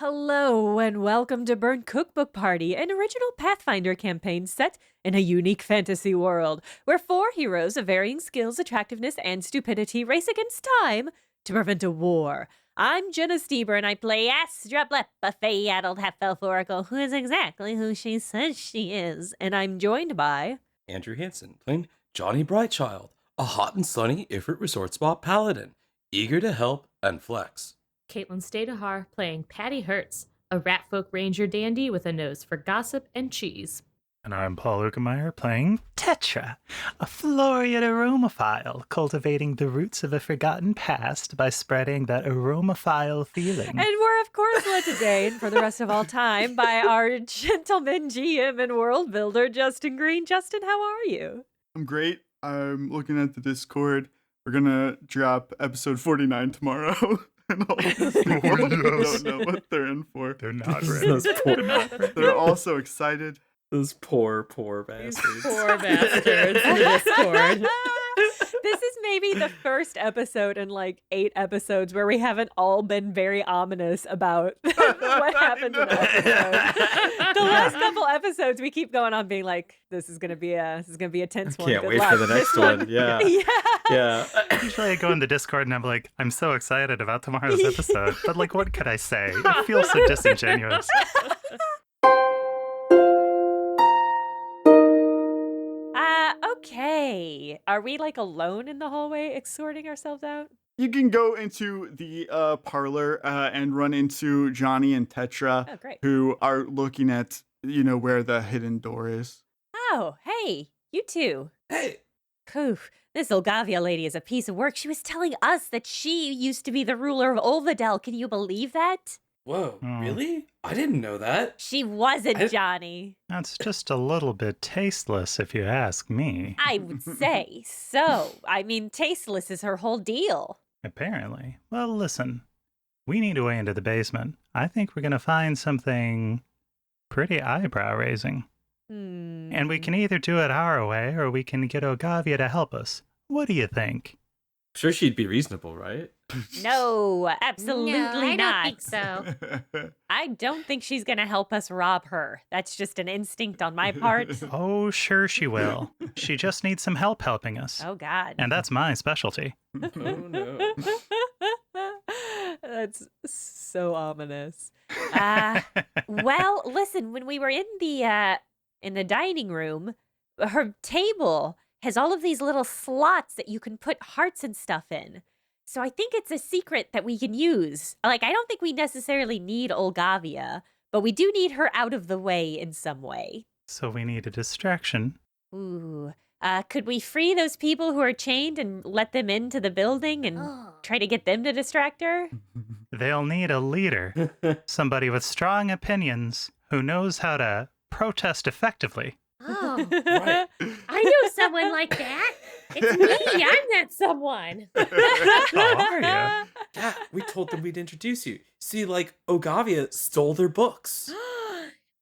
Hello and welcome to Burn Cookbook Party, an original Pathfinder campaign set in a unique fantasy world, where 4 heroes of varying skills, attractiveness, and stupidity race against time to prevent a war. I'm Jenna Stoeber, and I play Astra Blep, a fey-addled half-elf oracle who is exactly who she says she is, and I'm joined by... Andrew Hansen, playing Johnny Brightchild, a hot and sunny Ifrit resort spa paladin, eager to help and flex. Caitlin Stayduhar playing Patty Hertz, a ratfolk ranger dandy with a nose for gossip and cheese. And I'm Paul Luetkemeyer playing Tetra, a Florian aromaphile, cultivating the roots of a forgotten past by spreading that aromaphile feeling. And we're, of course, led today and for the rest of all time by our gentleman GM and world builder, Justin Green. Justin, how are you? I'm great. I'm looking at the Discord. We're going to drop episode 49 tomorrow. And all these people don't know what they're in for. They're not Those ready. They're all so excited. Those poor bastards. Poor bastards in Discord. This is maybe the first episode in like 8 episodes where we haven't all been very ominous about what happened in the episode. The last couple episodes we keep going on being like, this is gonna be a tense one. Can't Good wait luck. for the next This one. Yeah. Yeah. Usually I go in the Discord and I'm like, I'm so excited about tomorrow's episode. But like, what could I say? It feels so disingenuous. Okay. Are we like alone in the hallway escorting ourselves out? You can go into the parlor and run into Johnny and Tetra, Oh, great. who are looking at, where the hidden door is. Oh, hey, you two. Hey. Poof. This Ogavia lady is a piece of work. She was telling us that she used to be the ruler of Olvidel. Can you believe that? Whoa, Oh. really? I didn't know that. She wasn't, Johnny. That's just a little bit tasteless if you ask me. I would say so. I mean, tasteless is her whole deal. Apparently. Well, listen. We need a way into the basement. I think we're going to find something pretty eyebrow-raising. And we can either do it our way, or we can get Ogavia to help us. What do you think? I'm sure she'd be reasonable, right? No, absolutely I not. don't think so. I don't think she's going to help us rob her. That's just an instinct on my part. Oh, sure she will. She just needs some help helping us. Oh, God. And that's my specialty. Oh, no. That's so ominous. Well, listen, when we were in the dining room, her table has all of these little slots that you can put hearts and stuff in. So I think it's a secret that we can use. Like, I don't think we necessarily need Ogavia, but we do need her out of the way in some way. So we need a distraction. Ooh. Could we free those people who are chained and let them into the building and try to get them to distract her? They'll need a leader. Somebody with strong opinions who knows how to protest effectively. Oh, Right. I know someone like that. It's me. I'm that someone. Oh, are you? Yeah, we told them we'd introduce you. See, like, Ogavia stole their books.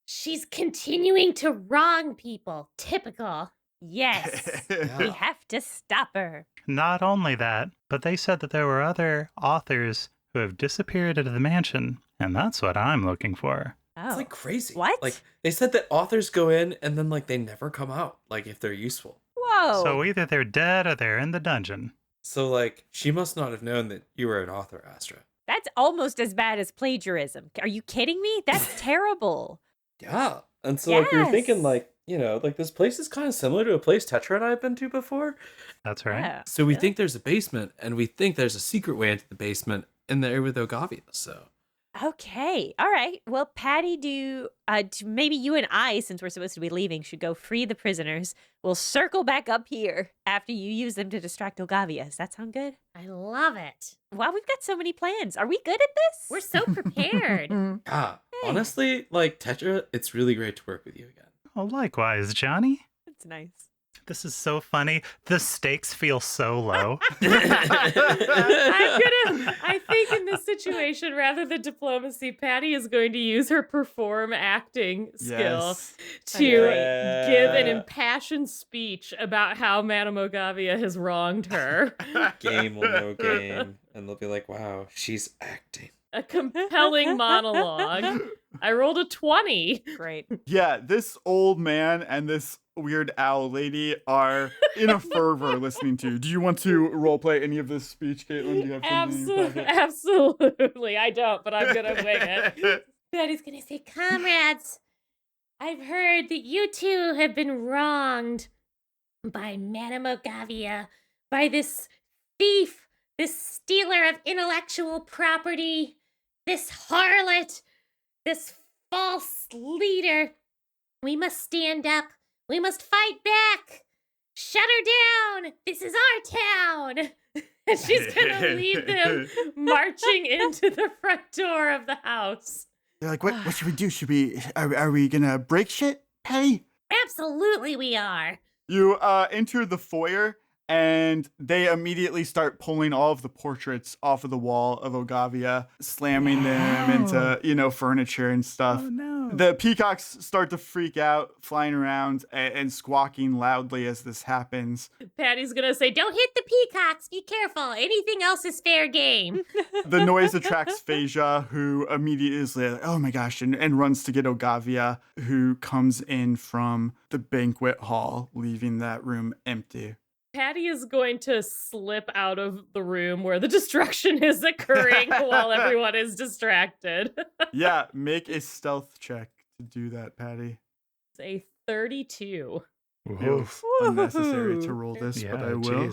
She's continuing to wrong people. Typical. Yes. We have to stop her. Not only that, but they said that there were other authors who have disappeared out of the mansion, and that's what I'm looking for. Oh. It's like crazy. What? Like, they said that authors go in and then, like, they never come out, like, if they're useful. Whoa. So either they're dead or they're in the dungeon. So, like, she must not have known that you were an author, Astra. That's almost as bad as plagiarism. Are you kidding me? That's terrible. Yeah. And so, like, we were Yes. thinking, like, like, this place is kind of similar to a place Tetra and I have been to before. That's right. Yeah. So we Yeah. think there's a basement, and we think there's a secret way into the basement in there with Ogavia, so... Okay. All right. Well, Patty, maybe you and I, since we're supposed to be leaving, should go free the prisoners. We'll circle back up here after you use them to distract Ogavia. Does that sound good? I love it. Wow, we've got so many plans. Are we good at this? We're so prepared. Yeah, Hey. honestly, like, Tetra, it's really great to work with you again. Oh, likewise, Johnny. That's nice. This is so funny. The stakes feel so low. I think in this situation, rather than diplomacy, Patty is going to use her perform acting skill Yes. to Yeah. give an impassioned speech about how Madame Ogavia has wronged her. Game will know game. And they'll be like, wow, she's acting. A compelling monologue. I rolled a 20. Great. Yeah, this old man and this weird owl lady are in a fervor listening to you. Do you want to roleplay any of this speech, Caitlin? Do you have something in your pocket? Absolutely. I don't, but I'm gonna wing it. Daddy's gonna say, comrades, I've heard that you two have been wronged by Madame Ogavia, by this thief, this stealer of intellectual property, this harlot, this false leader. We must stand up. We must fight back. Shut her down. This is our town. And she's gonna lead them marching into the front door of the house. They're like, what should we do? Are we gonna break shit, Patty? Absolutely we are. You enter the foyer, and they immediately start pulling all of the portraits off of the wall of Ogavia, slamming them into, furniture and stuff. Oh, no. The peacocks start to freak out, flying around and squawking loudly as this happens. Patty's gonna say, Don't hit the peacocks. Be careful. Anything else is fair game. The noise attracts Phasia, who immediately is like, oh my gosh, and runs to get Ogavia, who comes in from the banquet hall, leaving that room empty. Patty is going to slip out of the room where the destruction is occurring while everyone is distracted. Yeah, make a stealth check to do that, Patty. It's a 32. Oof, unnecessary to roll this, but I will.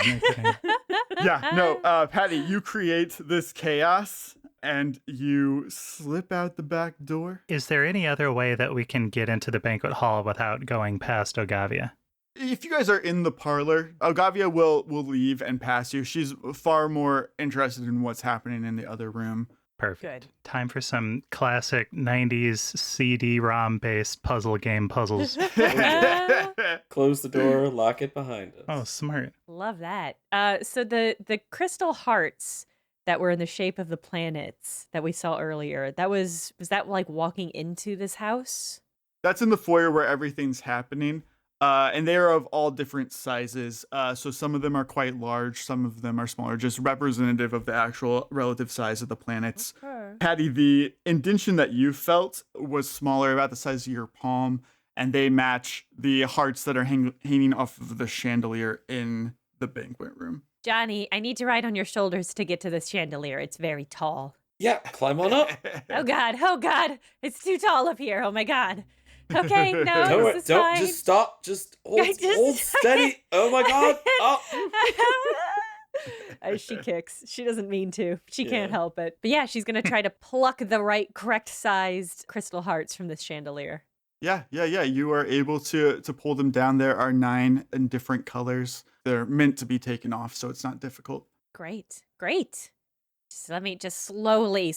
Yeah, no, Patty, you create this chaos and you slip out the back door. Is there any other way that we can get into the banquet hall without going past Ogavia? If you guys are in the parlor, Ogavia will leave and pass you. She's far more interested in what's happening in the other room. Perfect. Good. Time for some classic 90s CD-ROM based puzzle game puzzles. Close the door, lock it behind us. Oh, smart. Love that. So the crystal hearts that were in the shape of the planets that we saw earlier, was that like walking into this house? That's in the foyer where everything's happening. And they are of all different sizes. So some of them are quite large, some of them are smaller, just representative of the actual relative size of the planets. Okay. Patty, the indention that you felt was smaller, about the size of your palm, and they match the hearts that are hanging off of the chandelier in the banquet room. Johnny, I need to ride on your shoulders to get to this chandelier. It's very tall. Yeah, climb on up. Oh God. It's too tall up here. Oh my God. Okay, no, Don't this is fine. just stop. Just hold, I just- hold steady. Oh my God. Oh. As she kicks. She doesn't mean to. She can't Yeah. help it. But yeah, she's going to try to pluck the correct sized crystal hearts from this chandelier. Yeah. You are able to pull them down. There are 9 in different colors. They're meant to be taken off, so it's not difficult. Great. Let me just slowly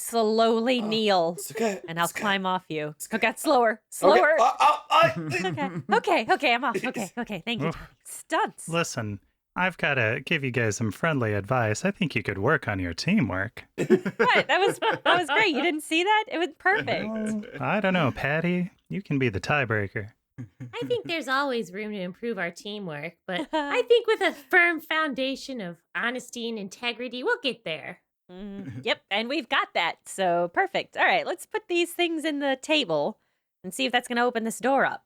kneel. It's okay. And I'll It's okay. climb off you. It's Okay, slower. Okay. Okay, I'm off. Okay, thank you. Oof. Stunts. Listen, I've got to give you guys some friendly advice. I think you could work on your teamwork. What? That was great. You didn't see that? It was perfect. Well, I don't know, Patty. You can be the tiebreaker. I think there's always room to improve our teamwork, but I think with a firm foundation of honesty and integrity, we'll get there. Yep, and we've got that. So perfect. All right, let's put these things in the table and see if that's going to open this door up.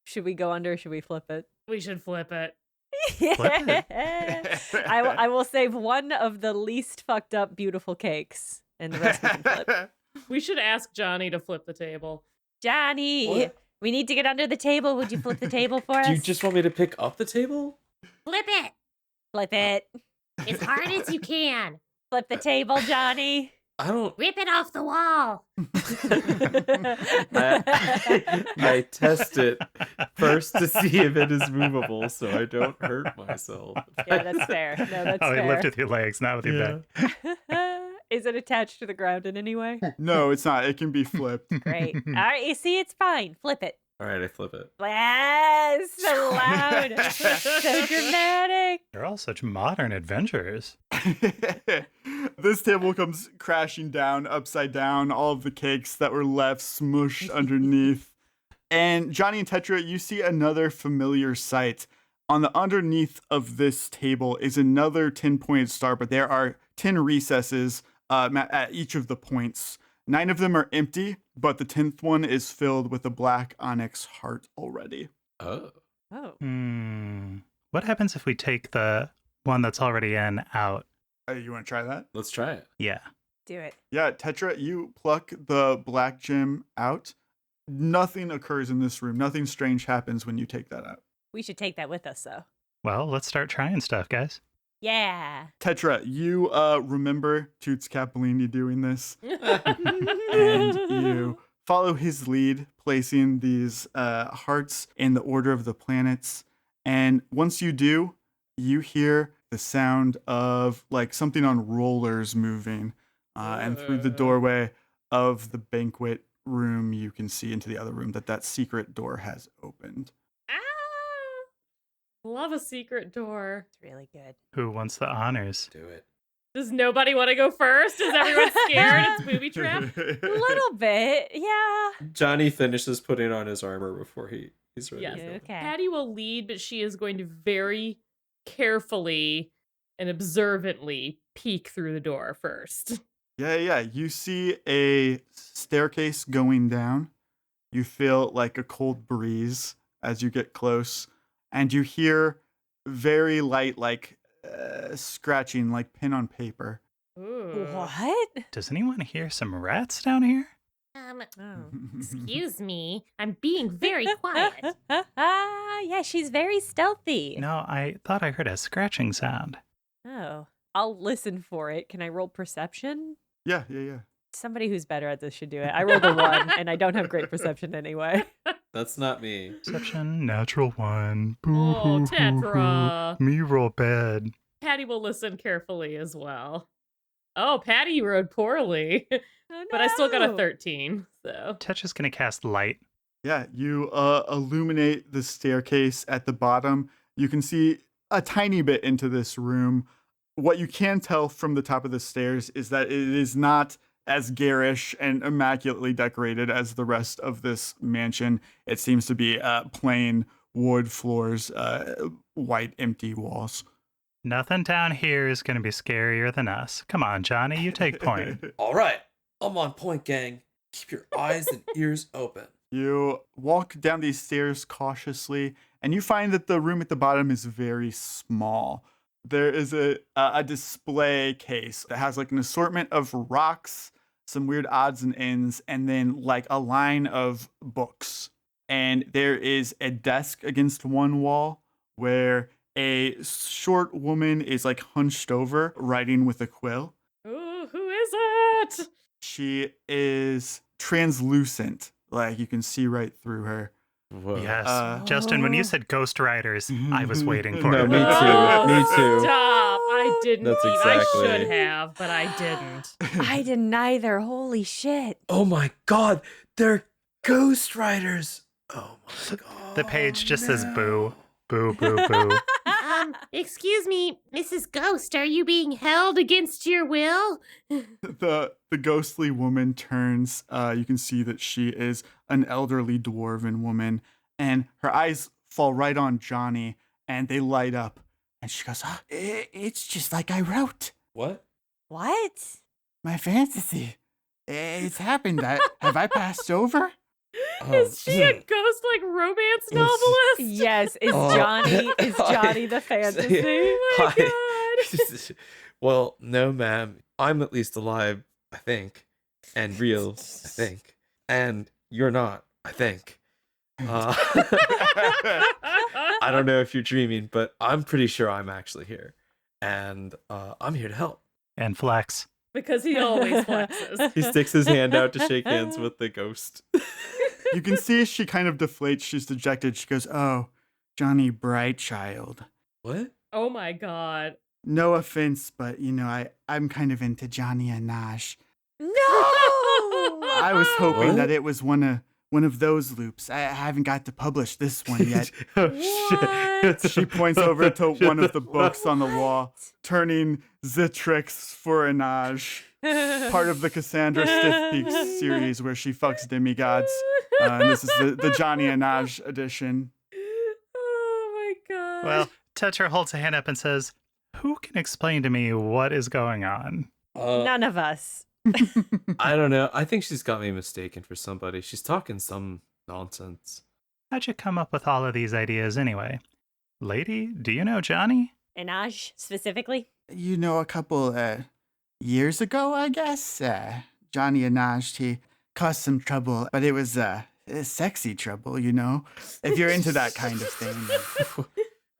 Should we go under? Should we flip it? We should flip it. Flip I will save one of the least fucked up beautiful cakes, and the rest we can flip. We should ask Johnny to flip the table. Johnny, What? we need to get under the table. Would you flip the table for us? Do you just want me to pick up the table? Flip it flip it? as hard as you can. Flip the table, Johnny. I don't. Rip it off the wall. I test it first to see if it is movable so I don't hurt myself. Yeah, that's fair. No, that's Oh, you fair. lift with your legs, not with your back. Is it attached to the ground in any way? No, it's not. It can be flipped. Great. All right, you see, it's fine. Flip it. All right, I flip it. Yes, so loud, so dramatic. They're all such modern adventurers. This table comes crashing down, upside down, all of the cakes that were left smushed underneath. And Johnny and Tetra, you see another familiar sight. On the underneath of this table is another 10-pointed star, but there are 10 recesses at each of the points. 9 of them are empty, but the 10th one is filled with a black onyx heart already. Oh. Oh. What happens if we take the one that's already in out? You want to try that? Let's try it. Yeah. Do it. Yeah, Tetra, you pluck the black gem out. Nothing occurs in this room. Nothing strange happens when you take that out. We should take that with us, though. Well, let's start trying stuff, guys. Yeah. Tetra, you remember Toots Capellini doing this, and you follow his lead, placing these hearts in the order of the planets. And once you do, you hear the sound of like something on rollers moving. And through the doorway of the banquet room, you can see into the other room that secret door has opened. Love a secret door. It's really good. Who wants the honors? Do it. Does nobody want to go first? Is everyone scared? It's booby trap? A little bit, yeah. Johnny finishes putting on his armor before he's ready. Yes. to go. Okay. Patty will lead, but she is going to very carefully and observantly peek through the door first. Yeah. You see a staircase going down. You feel like a cold breeze as you get close. And you hear very light, like scratching, like pen on paper. Ooh. What? Does anyone hear some rats down here? Oh. Excuse me. I'm being very quiet. Yeah, she's very stealthy. No, I thought I heard a scratching sound. Oh. I'll listen for it. Can I roll perception? Yeah. Somebody who's better at this should do it. I rolled a 1, and I don't have great perception anyway. That's not me. Perception, natural 1. Oh, Boo-hoo-hoo-hoo. Tetra. Me roll bad. Patty will listen carefully as well. Oh, Patty, you rode poorly. Oh, But I still got a no. 13, so. Tetcha's gonna cast light. Yeah, you illuminate the staircase at the bottom. You can see a tiny bit into this room. What you can tell from the top of the stairs is that it is not as garish and immaculately decorated as the rest of this mansion. It seems to be plain wood floors, white empty walls. Nothing down here is gonna be scarier than us. Come on, Johnny, you take point. All right. I'm on point, gang. Keep your eyes and ears open. You walk down these stairs cautiously, and you find that the room at the bottom is very small. There is a display case that has like an assortment of rocks, some weird odds and ends, and then like a line of books. And there is a desk against one wall where a short woman is like hunched over, writing with a quill. Ooh, who is it? She is translucent, like you can see right through her. Whoa. Yes. Justin, when you said ghost riders, I was waiting for No, it. me too. Oh, Me too. Stop. I didn't. That's I exactly- should have, but I didn't. I didn't either. Holy shit. Oh my god, they're ghost riders. Oh my god. The page just says boo. Boo, boo, boo. Excuse me, Mrs. Ghost, are you being held against your will? The ghostly woman turns. You can see that she is an elderly dwarven woman, and her eyes fall right on Johnny, and they light up. And she goes, "It's just like I wrote What? What? my fantasy. It's happened. Have I passed over?" Is she a ghost like romance novelist? Yes, is Oh. Johnny the fantasy? Oh my god. Well, no, ma'am. I'm at least alive, I think, and real, I think, and you're not, I think. I don't know if you're dreaming, but I'm pretty sure I'm actually here, and I'm here to help. And flex. Because he always flexes. He sticks his hand out to shake hands with the ghost. You can see she kind of deflates. She's dejected. She goes, "Oh, Johnny Brightchild. What? Oh my god. No offense, but I'm kind of into Janni Innaj. No! I was hoping What? that it was one of those loops. I haven't got to publish this one yet." Oh shit! She points over to one of the books on the wall, turning Zitrix for Innaj, part of the Cassandra Stiffpeaks series where she fucks demigods. And this is the Janni Innaj edition. Oh my god. Well, Tetra holds a hand up and says, "Who can explain to me what is going on?" None of us. I don't know. I think she's got me mistaken for somebody. She's talking some nonsense. How'd you come up with all of these ideas anyway? Lady, do you know Johnny? Innaj, specifically? You know, a couple years ago, I guess, Janni Innaj, he caused some trouble, but it was sexy trouble, you know? If you're into that kind of thing.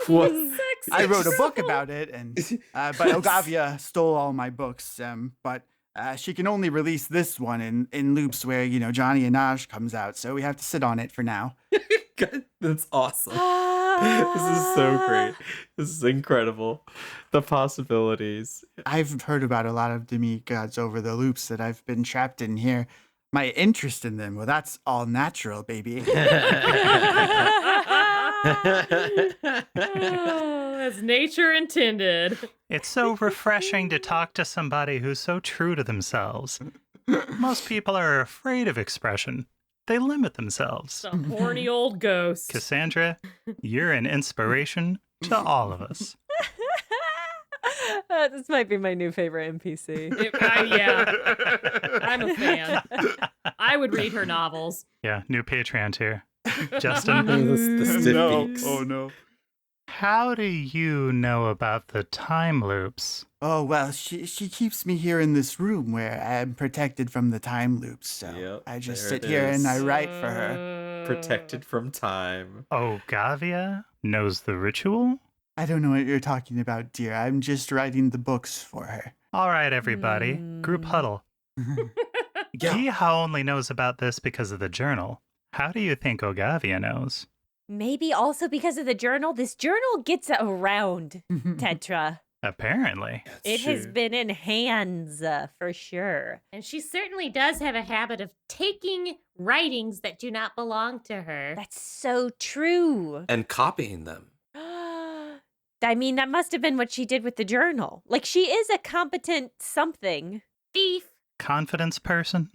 What? I wrote a book about it, and but Ogavia stole all my books, but she can only release this one in loops where, you know, Janni Innaj comes out, so we have to sit on it for now. That's awesome. This is so great. This is incredible. The possibilities. I've heard about a lot of demigods over the loops that I've been trapped in here. My interest in them, well, that's all natural, baby. Oh, as nature intended. It's so refreshing to talk to somebody who's so true to themselves. Most people are afraid of expression. They limit themselves. It's a horny old ghost. Cassandra, you're an inspiration to all of us. This might be my new favorite NPC. Yeah. I'm a fan. I would read her novels. Yeah, new Patreon tier. Justin, The Stiffpeaks. Oh no. how do you know about the time loops? Oh, well, she keeps me here in this room where I'm protected from the time loops, so Yep, I just there sit it here and I is. write for her. Protected from time. Ogavia knows the ritual? I don't know what you're talking about, dear. I'm just writing the books for her. All right, everybody. Group huddle. Giha only knows about this because of the journal. How do you think Ogavia knows? Maybe also because of the journal. This journal gets around, Tetra. Apparently. It has been in hands for sure. And she certainly does have a habit of taking writings that do not belong to her. That's so true. And copying them. I mean, that must have been what she did with the journal. Like, she is a competent something. Thief. Confidence person?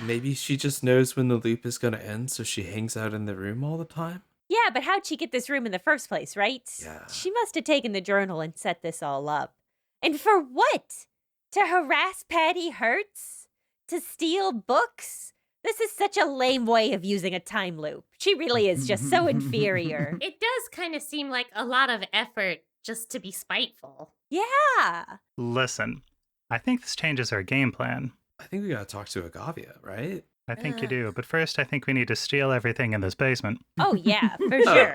Maybe she just knows when the loop is going to end, so she hangs out in the room all the time. Yeah, but how'd she get this room in the first place, right? Yeah. She must have taken the journal and set this all up. And for what? To harass Patty Hertz? To steal books? This is such a lame way of using a time loop. She really is just so inferior. It does kind of seem like a lot of effort just to be spiteful. Yeah. Listen, I think this changes our game plan. I think we got to talk to Ogavia, right? I think you do, but first I think we need to steal everything in this basement. Oh, yeah, for sure.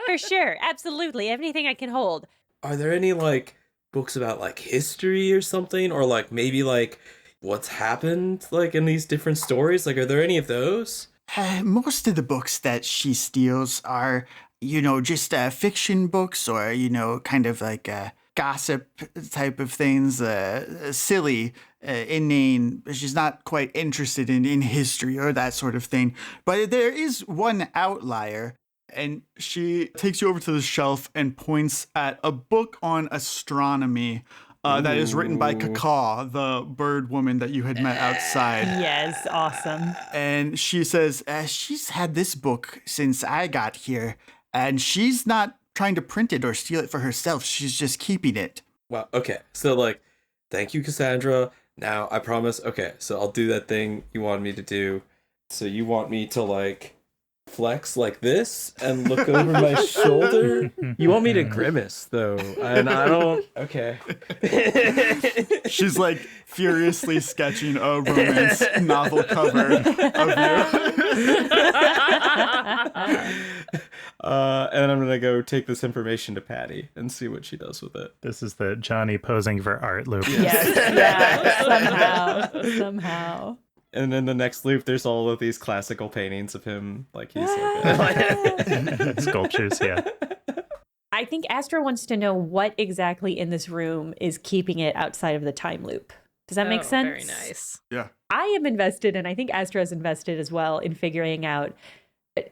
For sure. Absolutely. Anything I can hold. Are there any, like, books about, like, history or something? Or, like, maybe, like, what's happened, like, in these different stories? Like, are there any of those? Most of the books that she steals are, you know, just fiction books or, you know, kind of like gossip type of things, silly, inane. She's not quite interested in history or that sort of thing. But there is one outlier, and she takes you over to the shelf and points at a book on astronomy that is written by Kaka, the bird woman that you had met outside. Yes, awesome. And she says, she's had this book since I got here, and she's not trying to print it or steal it for herself. She's just keeping it. Wow, okay. So, like, thank you, Cassandra. Now, I promise, okay, so I'll do that thing you wanted me to do. So you want me to, like, flex like this and look over my shoulder? You want me to grimace, though, and I don't... Okay. She's like furiously sketching a romance novel cover of you. And I'm gonna go take this information to Patty and see what she does with it. This is the Johnny posing for art loop. Yes, yeah, somehow. And in the next loop, there's all of these classical paintings of him, like he's like Sculptures, yeah. I think Astra wants to know what exactly in this room is keeping it outside of the time loop. Does that make sense? Very nice. Yeah. I am invested, and I think Astra is invested as well in figuring out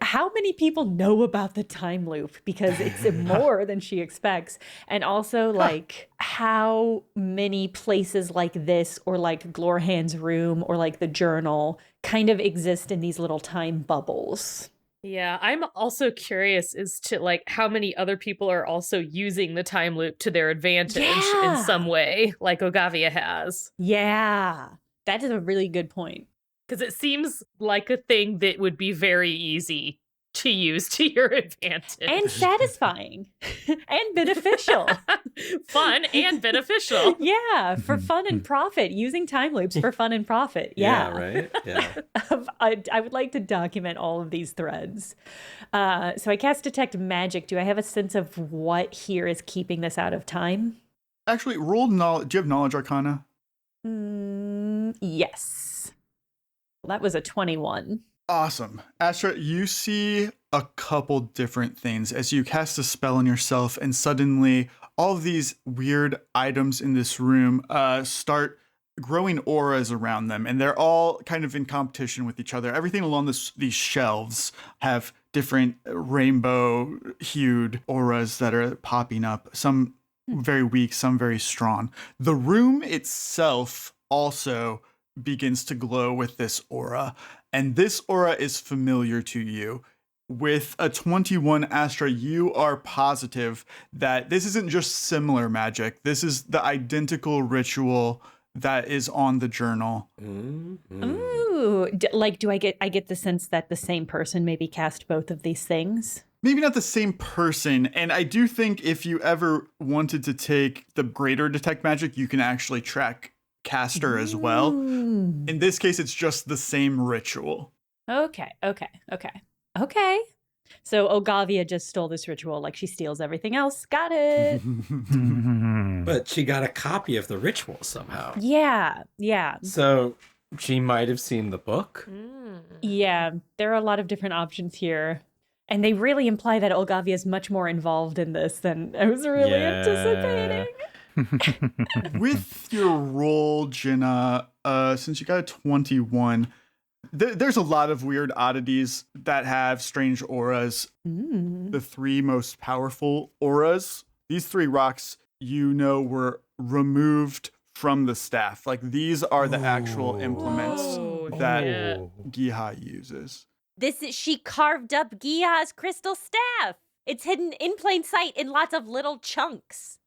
how many people know about the time loop, because it's more than she expects. And also, like, how many places like this, or like Glorhan's room, or like the journal, kind of exist in these little time bubbles. Yeah, I'm also curious as to like how many other people are also using the time loop to their advantage in Yeah. some way, like Ogavia has. Yeah. That is a really good point. Because it seems like a thing that would be very easy to use to your advantage. And satisfying and beneficial. Fun and beneficial. Yeah, for fun and profit, using time loops for fun and profit. Yeah, right? Yeah. I would like to document all of these threads. So I cast Detect Magic. Do I have a sense of what here is keeping this out of time? Actually, roll knowledge. Do you have Knowledge Arcana? Yes. That was a 21. Awesome. Astra, you see a couple different things as you cast a spell on yourself, and suddenly all of these weird items in this room start growing auras around them, and they're all kind of in competition with each other. Everything along these shelves have different rainbow-hued auras that are popping up, some very weak, some very strong. The room itself also begins to glow with this aura, and this aura is familiar to you. With a 21, Astra, you are positive that this isn't just similar magic. This is the identical ritual that is on the journal. Ooh, do I get the sense that the same person maybe cast both of these things? Maybe not the same person. And I do think if you ever wanted to take the greater detect magic, you can actually track caster as well. In this case, it's just the same ritual. Okay. So Ogavia just stole this ritual like she steals everything else. Got it. But she got a copy of the ritual somehow. Yeah. So she might have seen the book. Yeah, there are a lot of different options here. And they really imply that Ogavia is much more involved in this than I was really anticipating. With your roll, Jenna, since you got a 21, there's a lot of weird oddities that have strange auras. The three most powerful auras, these three rocks, were removed from the staff. Like, these are the actual implements that Giha uses. She carved up Gia's crystal staff. It's hidden in plain sight in lots of little chunks.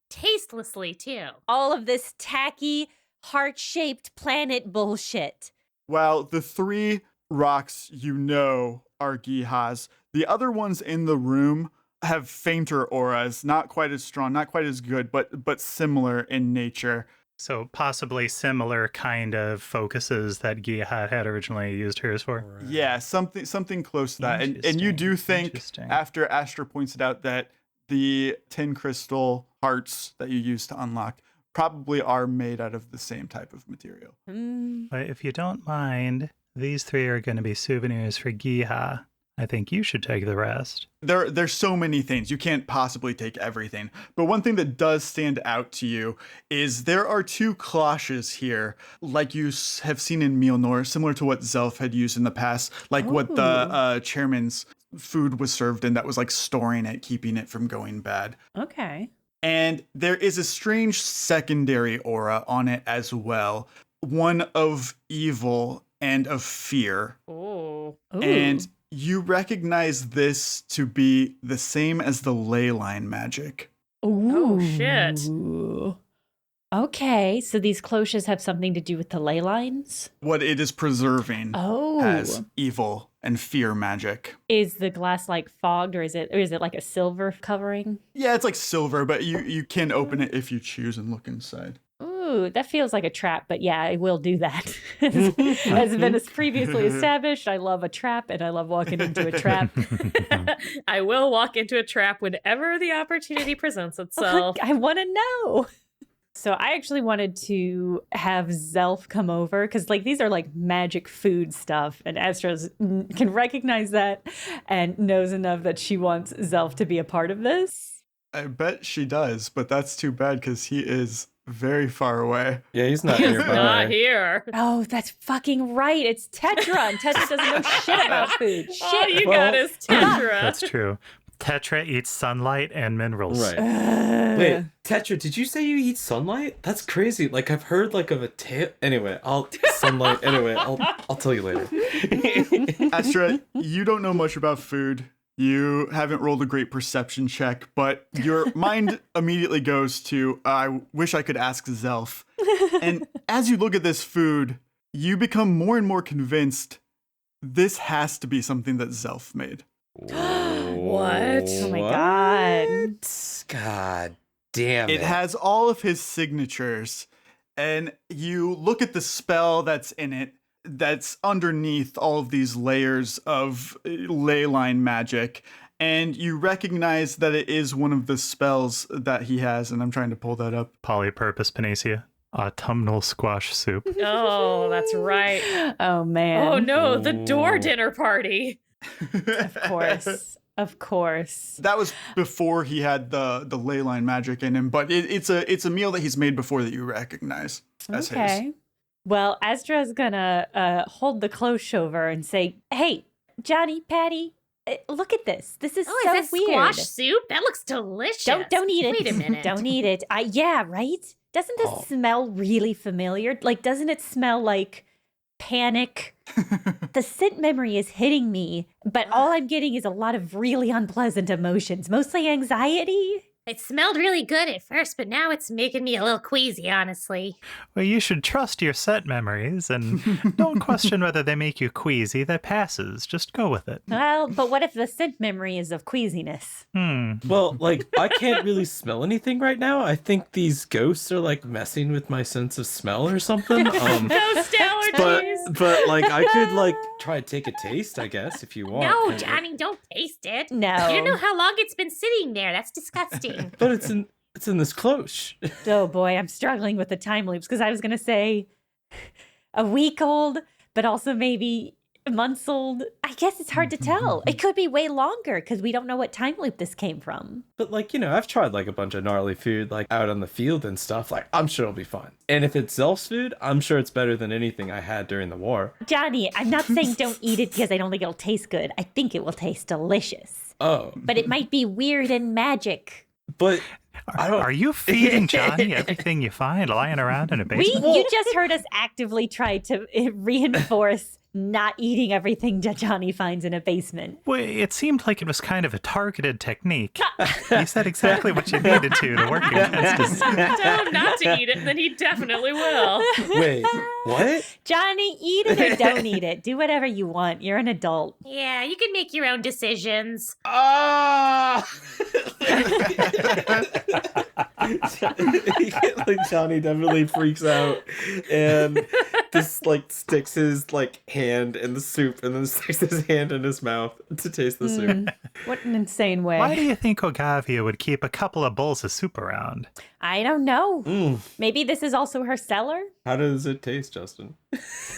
Tastelessly, too. All of this tacky, heart-shaped planet bullshit. Well, the three rocks are Giha's. The other ones in the room have fainter auras, not quite as strong, not quite as good, but similar in nature. So possibly similar kind of focuses that Giha had originally used hers for. Right. Yeah, something close to that. And you do think, after Astra points it out, that the 10 crystal hearts that you use to unlock probably are made out of the same type of material. But if you don't mind, these three are going to be souvenirs for Giha. I think you should take the rest. There's so many things. You can't possibly take everything. But one thing that does stand out to you is there are two cloches here, like you have seen in Mjolnir, similar to what Zelf had used in the past, like what the chairman's food was served in that was like storing it, keeping it from going bad. Okay. And there is a strange secondary aura on it as well, one of evil and of fear. Oh. And you recognize this to be the same as the ley line magic. Oh, shit. Okay, so these cloches have something to do with the ley lines? What it is preserving as evil and fear magic. Is the glass like fogged, or is it like a silver covering? Yeah, it's like silver, but you can open it if you choose and look inside. Ooh, that feels like a trap, but yeah, I will do that. As been previously established, I love a trap and I love walking into a trap. I will walk into a trap whenever the opportunity presents itself. I want to know. So I actually wanted to have Zelf come over because like these are like magic food stuff, and Astra can recognize that and knows enough that she wants Zelf to be a part of this. I bet she does, but that's too bad because he is very far away. Yeah, he's not He's nearby. not here. Oh, that's fucking right. It's Tetra, and Tetra doesn't know shit about food. All Shit. you got is Tetra. That's true. Tetra eats sunlight and minerals. Right. Wait, Tetra, did you say you eat sunlight? That's crazy. Like, I've heard like of a tail. Anyway, I'll tell you later. Astra, you don't know much about food. You haven't rolled a great perception check, but your mind immediately goes to, I wish I could ask Zelf. And as you look at this food, you become more and more convinced this has to be something that Zelf made. What? Oh my God. God damn it. It has all of his signatures, and you look at the spell that's in it, that's underneath all of these layers of ley line magic, and you recognize that it is one of the spells that he has, and I'm trying to pull that up. Polypurpose panacea. Autumnal squash soup. Oh, that's right. Oh, man. Oh no, the door dinner party. Of course. Of course. That was before he had the ley line magic in him, but it's a meal that he's made before that you recognize as his. Okay. Well, Astra's gonna hold the cloche over and say, "Hey, Johnny, Patty, look at this. This is Oh, so is that weird. squash soup? That looks delicious. Don't eat it. Wait a minute. Don't eat it. Yeah, right? Doesn't this smell really familiar? Like, doesn't it smell like panic? The scent memory is hitting me, but all I'm getting is a lot of really unpleasant emotions, mostly anxiety. It smelled really good at first, but now it's making me a little queasy, honestly. Well, you should trust your set memories and don't question whether they make you queasy. That passes. Just go with it. Well, but what if the scent memory is of queasiness? Well, like, I can't really smell anything right now. I think these ghosts are, like, messing with my sense of smell or something. Ghost allergies. But like, I could, like, try to take a taste, I guess, if you want. No, Johnny, don't taste it. No. You don't know how long it's been sitting there. That's disgusting. But it's in this cloche. Oh boy, I'm struggling with the time loops because I was going to say a week old, but also maybe months old. I guess it's hard to tell. It could be way longer because we don't know what time loop this came from. But, like, you know, I've tried, like, a bunch of gnarly food, like, out on the field and stuff. Like, I'm sure it'll be fine. And if it's Zelf's food, I'm sure it's better than anything I had during the war. Johnny, I'm not saying don't eat it because I don't think it'll taste good. I think it will taste delicious. Oh. But it might be weird and magic. But I don't... Are you feeding Johnny everything you find lying around in a basement? You just heard us actively try to reinforce not eating everything that Johnny finds in a basement. Well, it seemed like it was kind of a targeted technique. You said exactly what you needed to work against us. Tell him not to eat it, and then he definitely will. Wait, what? Johnny, eat it or don't eat it. Do whatever you want. You're an adult. Yeah, you can make your own decisions. Ah! Like, Johnny definitely freaks out and just, like, sticks his, like, hand in the soup and then sticks his hand in his mouth to taste the soup. What an insane way. Why do you think Ogavia would keep a couple of bowls of soup around? I don't know. Maybe this is also her cellar? How does it taste, Justin?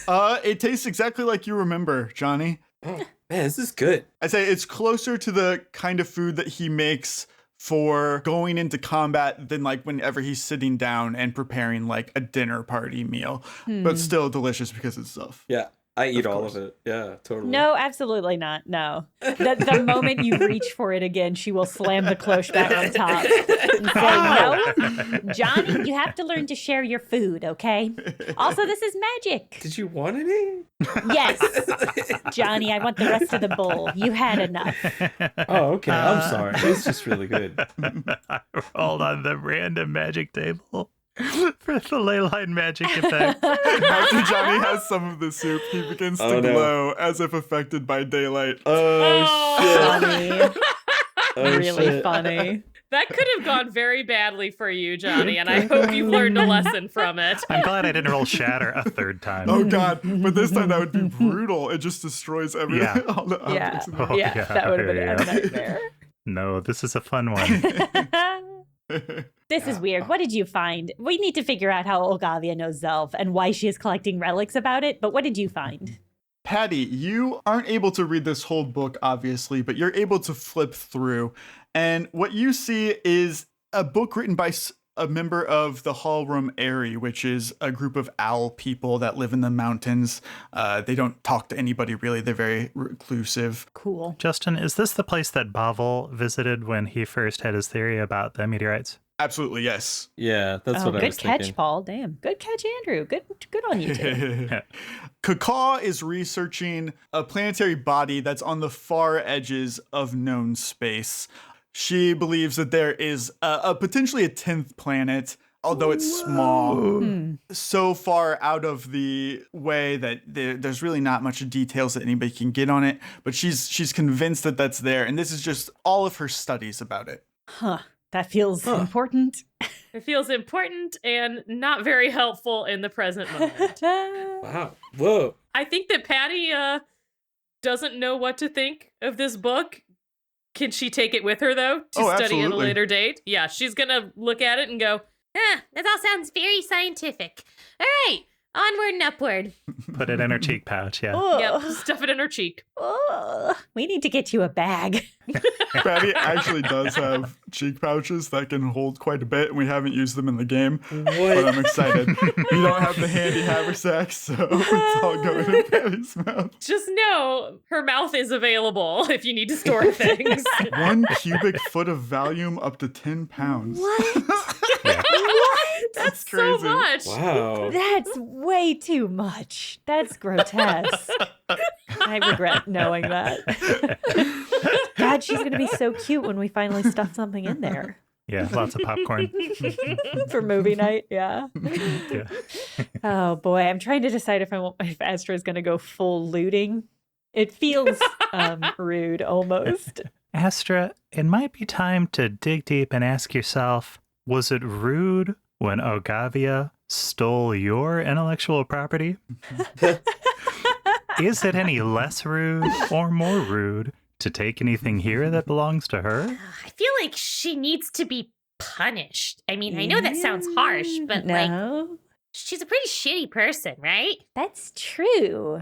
It tastes exactly like you remember, Johnny. Man, this is good. I'd say it's closer to the kind of food that he makes for going into combat than, like, whenever he's sitting down and preparing, like, a dinner party meal. But still delicious because it's stuff. Yeah, I eat Of all course. of it. Yeah, totally. No, absolutely not. No. The moment you reach for it again, she will slam the cloche back on top and say, no, Johnny, you have to learn to share your food, okay? Also, this is magic. Did you want any? Yes. Johnny, I want the rest of the bowl. You had enough. Oh, okay. I'm sorry. It's just really good. I rolled on the random magic table for the ley line magic effect. After Johnny has some of the soup, he begins to Oh, no. glow as if affected by daylight. Oh, shit. Funny. Oh, Really shit. funny. That could have gone very badly for you, Johnny, and I hope you've learned a lesson from it. I'm glad I didn't roll shatter a third time. Oh God! But this time that would be brutal. It just destroys everything. Yeah. All the Yeah. objects in the Oh, Yeah, that would have been a nightmare. No, this is a fun one. This is weird. What did you find? We need to figure out how Ogavia knows Zelf and why she is collecting relics about it, but what did you find? Patty, you aren't able to read this whole book, obviously, but you're able to flip through. And what you see is a book written by a member of the Hallroom Airy, which is a group of owl people that live in the mountains. They don't talk to anybody, really. They're very reclusive. Cool. Justin, is this the place that Bavel visited when he first had his theory about the meteorites? Absolutely, yes. Yeah, that's what I good was catch, thinking. Paul. Damn. Good catch, Andrew. Good on you two. Kakaw is researching a planetary body that's on the far edges of known space. She believes that there is potentially a 10th planet, although it's small. So far out of the way that there's really not much details that anybody can get on it, but she's convinced that that's there, and this is just all of her studies about it. Huh. That feels important. It feels important and not very helpful in the present moment. Wow. Whoa. I think that Patty doesn't know what to think of this book. Can she take it with her, though, to study at a Absolutely. later date? Yeah, she's going to look at it and go, That all sounds very scientific. All right, onward and upward. Put it in her cheek pouch, yeah. yep, stuff it in her cheek. We need to get you a bag. Patty actually does have cheek pouches that can hold quite a bit, and we haven't used them in the game, but I'm excited. We don't have the handy haversack, so it's all going in Patty's mouth. Just know her mouth is available if you need to store things. 1 cubic foot of volume up to 10 pounds. What? Yeah. That's crazy. so much. Wow. That's way too much. That's grotesque. I regret knowing that. God, she's going to be so cute when we finally stuff something in there. Yeah, lots of popcorn. For movie night, yeah. Yeah. Oh boy, I'm trying to decide if Astra is going to go full looting. It feels rude almost. Astra, it might be time to dig deep and ask yourself, was it rude when Ogavia stole your intellectual property? Is it any less rude or more rude to take anything here that belongs to her? I feel like she needs to be punished. I mean, I know that sounds harsh, but no, she's a pretty shitty person, right? that's true.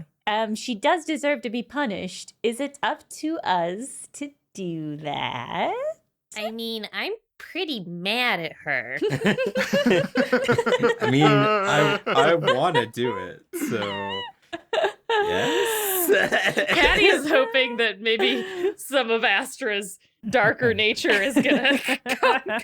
She does deserve to be punished. Is it up to us to do that? I mean, I'm pretty mad at her. I mean, I want to do it, so yes. Patty is hoping that maybe some of Astra's darker nature is going to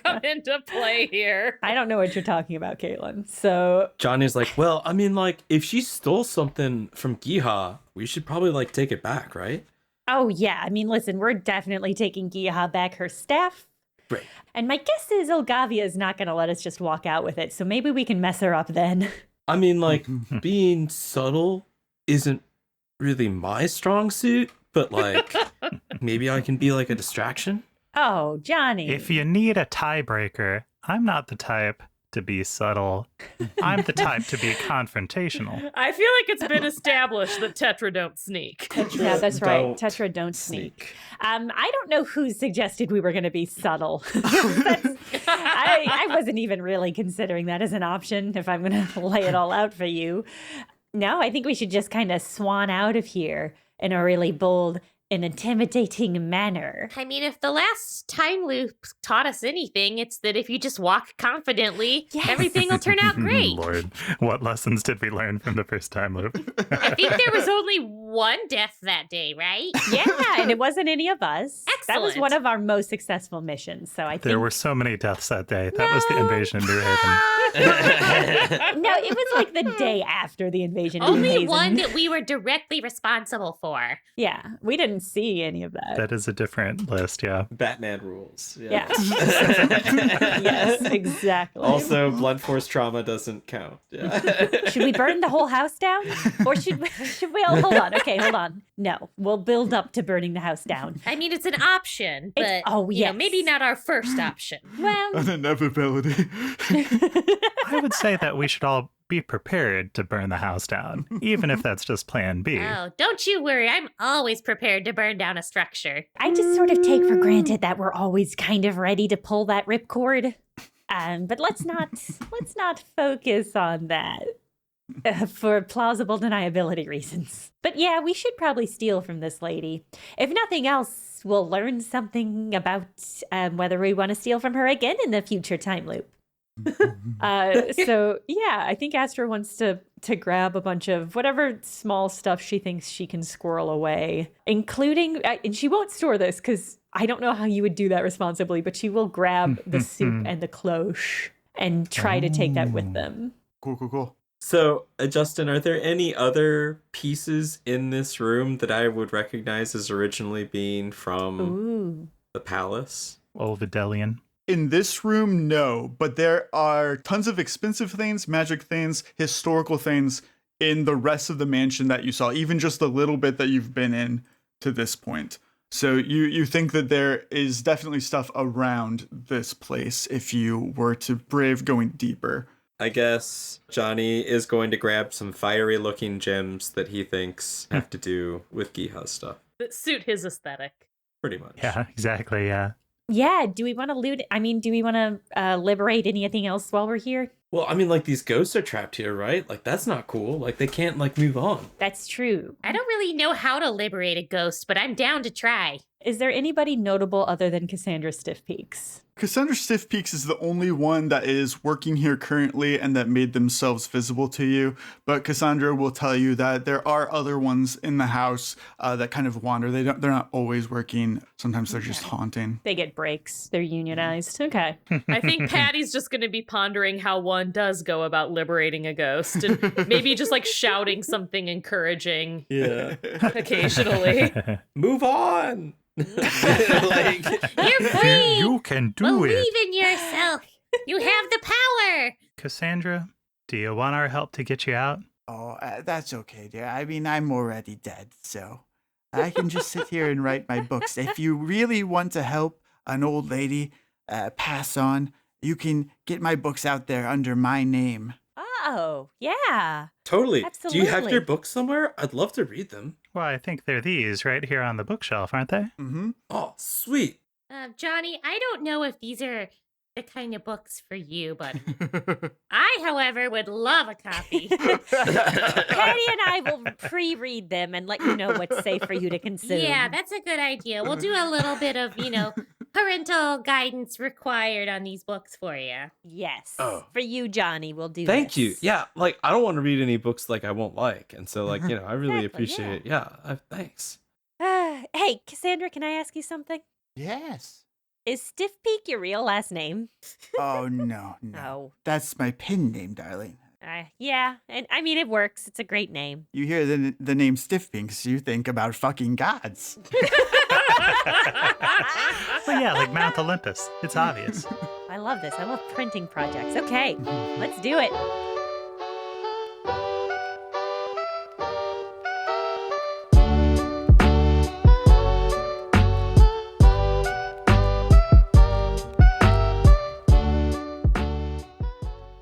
come into play here. I don't know what you're talking about, Caitlin. So Johnny's like, well, I mean, like, if she stole something from Giha, we should probably, like, take it back, right? oh yeah, I mean, listen, we're definitely taking Giha back her staff. Right. And my guess is Ogavia is not going to let us just walk out with it, so maybe we can mess her up then. I mean, like, being subtle isn't really my strong suit, but, like, maybe I can be, like, a distraction. Oh, Johnny. If you need a tiebreaker, I'm not the type to be subtle. I'm the type to be confrontational. I feel like it's been established that Tetra don't sneak. Yeah, that's right. Don't Tetra, don't sneak. I don't know who suggested we were going to be subtle. I wasn't even really considering that as an option, if I'm going to lay it all out for you. No, I think we should just kind of swan out of here in a really bold and intimidating manner. I mean, if the last time loop taught us anything, it's that if you just walk confidently, Yes. everything will turn out great. Lord, what lessons did we learn from the first time loop? I think there was only one death that day, right? Yeah, and it wasn't any of us. That was Excellent. one of our most successful missions. So I think There were so many deaths that day. That was the invasion of New Haven. no, it was like the day after the invasion. of New Only Haven. one that we were directly responsible for. Yeah, we didn't see any of that. That is a different list, yeah. Batman rules. Yeah. Yes, exactly. Also, blunt force trauma doesn't count. Yeah. Should we burn the whole house down? Or should we oh, hold on. Okay, hold on. No, we'll build up to burning the house down. I mean, it's an option, but It's- oh, you know, yes. maybe not our first option. Well, An inevitability. I would say that we should all be prepared to burn the house down, even if that's just plan B. Oh, don't you worry. I'm always prepared to burn down a structure. I just sort of take for granted that we're always kind of ready to pull that ripcord. But let's not focus on that for plausible deniability reasons. But yeah, we should probably steal from this lady. If nothing else, we'll learn something about whether we want to steal from her again in the future time loop. So yeah, I think Astra wants to grab a bunch of whatever small stuff she thinks she can squirrel away, including, and she won't store this because I don't know how you would do that responsibly, but she will grab the soup and the cloche and try to take that with them. Cool. So, Justin, are there any other pieces in this room that I would recognize as originally being from the palace? Ovidelian. In this room, no, but there are tons of expensive things, magic things, historical things in the rest of the mansion that you saw, even just a little bit that you've been in to this point. So you think that there is definitely stuff around this place if you were to brave going deeper. I guess Janni is going to grab some fiery looking gems that he thinks have to do with Giha's stuff. That suit his aesthetic. Pretty much. Yeah, exactly, yeah. Yeah, do we want to loot? I mean, do we want to liberate anything else while we're here? Well, I mean, like, these ghosts are trapped here, right? Like, that's not cool. Like, they can't, like, move on. That's true. I don't really know how to liberate a ghost, but I'm down to try. Is there anybody notable other than Cassandra Stiffpeaks? Cassandra Stiffpeaks is the only one that is working here currently and that made themselves visible to you. But Cassandra will tell you that there are other ones in the house that kind of wander. They're not always working. Sometimes they're just haunting. They get breaks. They're unionized. Okay. I think Patty's just going to be pondering how one does go about liberating a ghost and maybe just like shouting something encouraging Yeah. occasionally. Move on! Like, You're free! You can do Believe it. in yourself. You have the power. Cassandra, do you want our help to get you out? Oh, that's okay, dear. I mean, I'm already dead, so I can just sit here and write my books. If you really want to help an old lady pass on, you can get my books out there under my name. Oh, yeah. totally. Do you have Absolutely. your books somewhere? I'd love to read them. Well, I think they're these right here on the bookshelf, aren't they? Mm-hmm. Oh, sweet. Johnny, I don't know if these are the kind of books for you, but I, however, would love a copy. Patty and I will pre-read them and let you know what's safe for you to consume. Yeah, that's a good idea. We'll do a little bit of, parental guidance required on these books for you. Yes. Oh. For you, Johnny, we'll do Thank this. you. Yeah, like, I don't want to read any books like I won't like. And so, like, I really Exactly, appreciate it. Yeah, thanks. Hey, Cassandra, can I ask you something? Yes. Is Stiffpeak your real last name? Oh, no. Oh. That's my pen name, darling. Yeah, and I mean, it works. It's a great name. You hear the name Stiffpeaks, you think about fucking gods. Well, yeah, like Mount Olympus. It's obvious. I love this. I love printing projects. Okay, let's do it.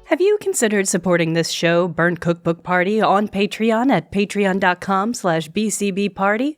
Have you considered supporting this show, Burnt Cookbook Party, on Patreon at patreon.com/bcbparty?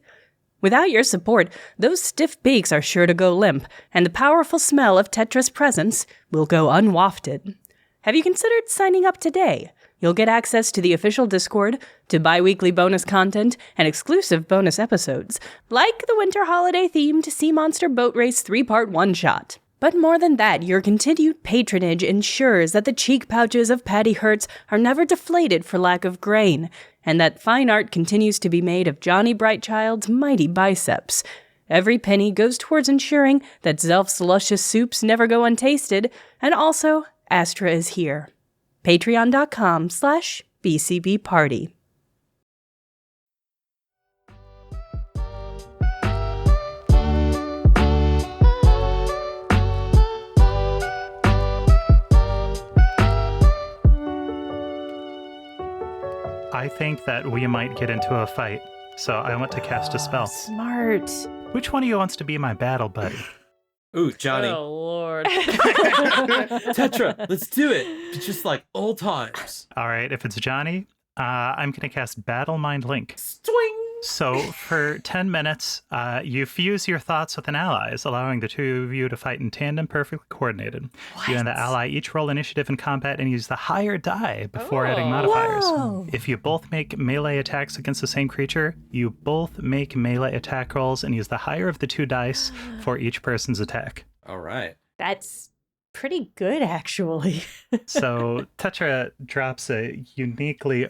Without your support, those stiff beaks are sure to go limp, and the powerful smell of Tetra's presence will go unwafted. Have you considered signing up today? You'll get access to the official Discord, to bi-weekly bonus content, and exclusive bonus episodes, like the winter holiday-themed Sea Monster Boat Race 3-part one-shot. But more than that, your continued patronage ensures that the cheek pouches of Patty Hertz are never deflated for lack of grain, and that fine art continues to be made of Johnny Brightchild's mighty biceps. Every penny goes towards ensuring that Zelf's luscious soups never go untasted, and also, Astra is here. Patreon.com/BCBparty. I think that we might get into a fight, so I want to cast a spell. Smart. Which one of you wants to be my battle buddy? Ooh, Johnny. Oh, Lord. Tetra, let's do it. It's just like old times. All right, if it's Johnny, I'm going to cast Battle Mind Link. Swing. So for 10 minutes, you fuse your thoughts with an ally's, allowing the two of you to fight in tandem, perfectly coordinated. You and the ally each roll initiative in combat and use the higher die before adding modifiers. Whoa. If you both make melee attacks against the same creature, you both make melee attack rolls and use the higher of the two dice for each person's attack. All right. That's pretty good, actually. So Tetra drops a uniquely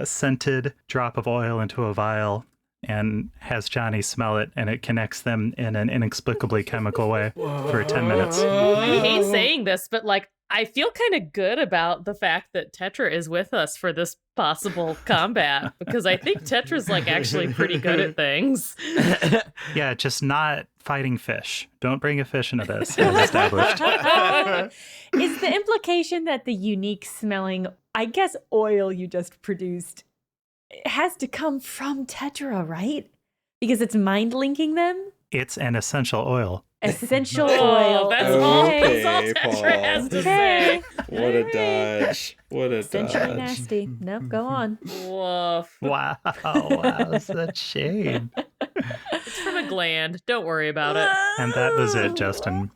scented drop of oil into a vial. and has Johnny smell it, and it connects them in an inexplicably chemical way for 10 minutes. I hate saying this, but like, I feel kind of good about the fact that Tetra is with us for this possible combat, because I think Tetra's like actually pretty good at things. Yeah, just not fighting fish. Don't bring a fish into this, as established. Is the implication that the unique smelling, I guess, oil you just produced has to come from Tetra, right? Because it's mind linking them? It's an essential oil. Essential Oh, oil. that's Okay, all Tetra Paul. has to Okay. say. What a dodge. What a Essentially dodge. nasty. No, go on. Woof. Wow, that's a shade. It's from a gland. Don't worry about it. And that was it, Justin.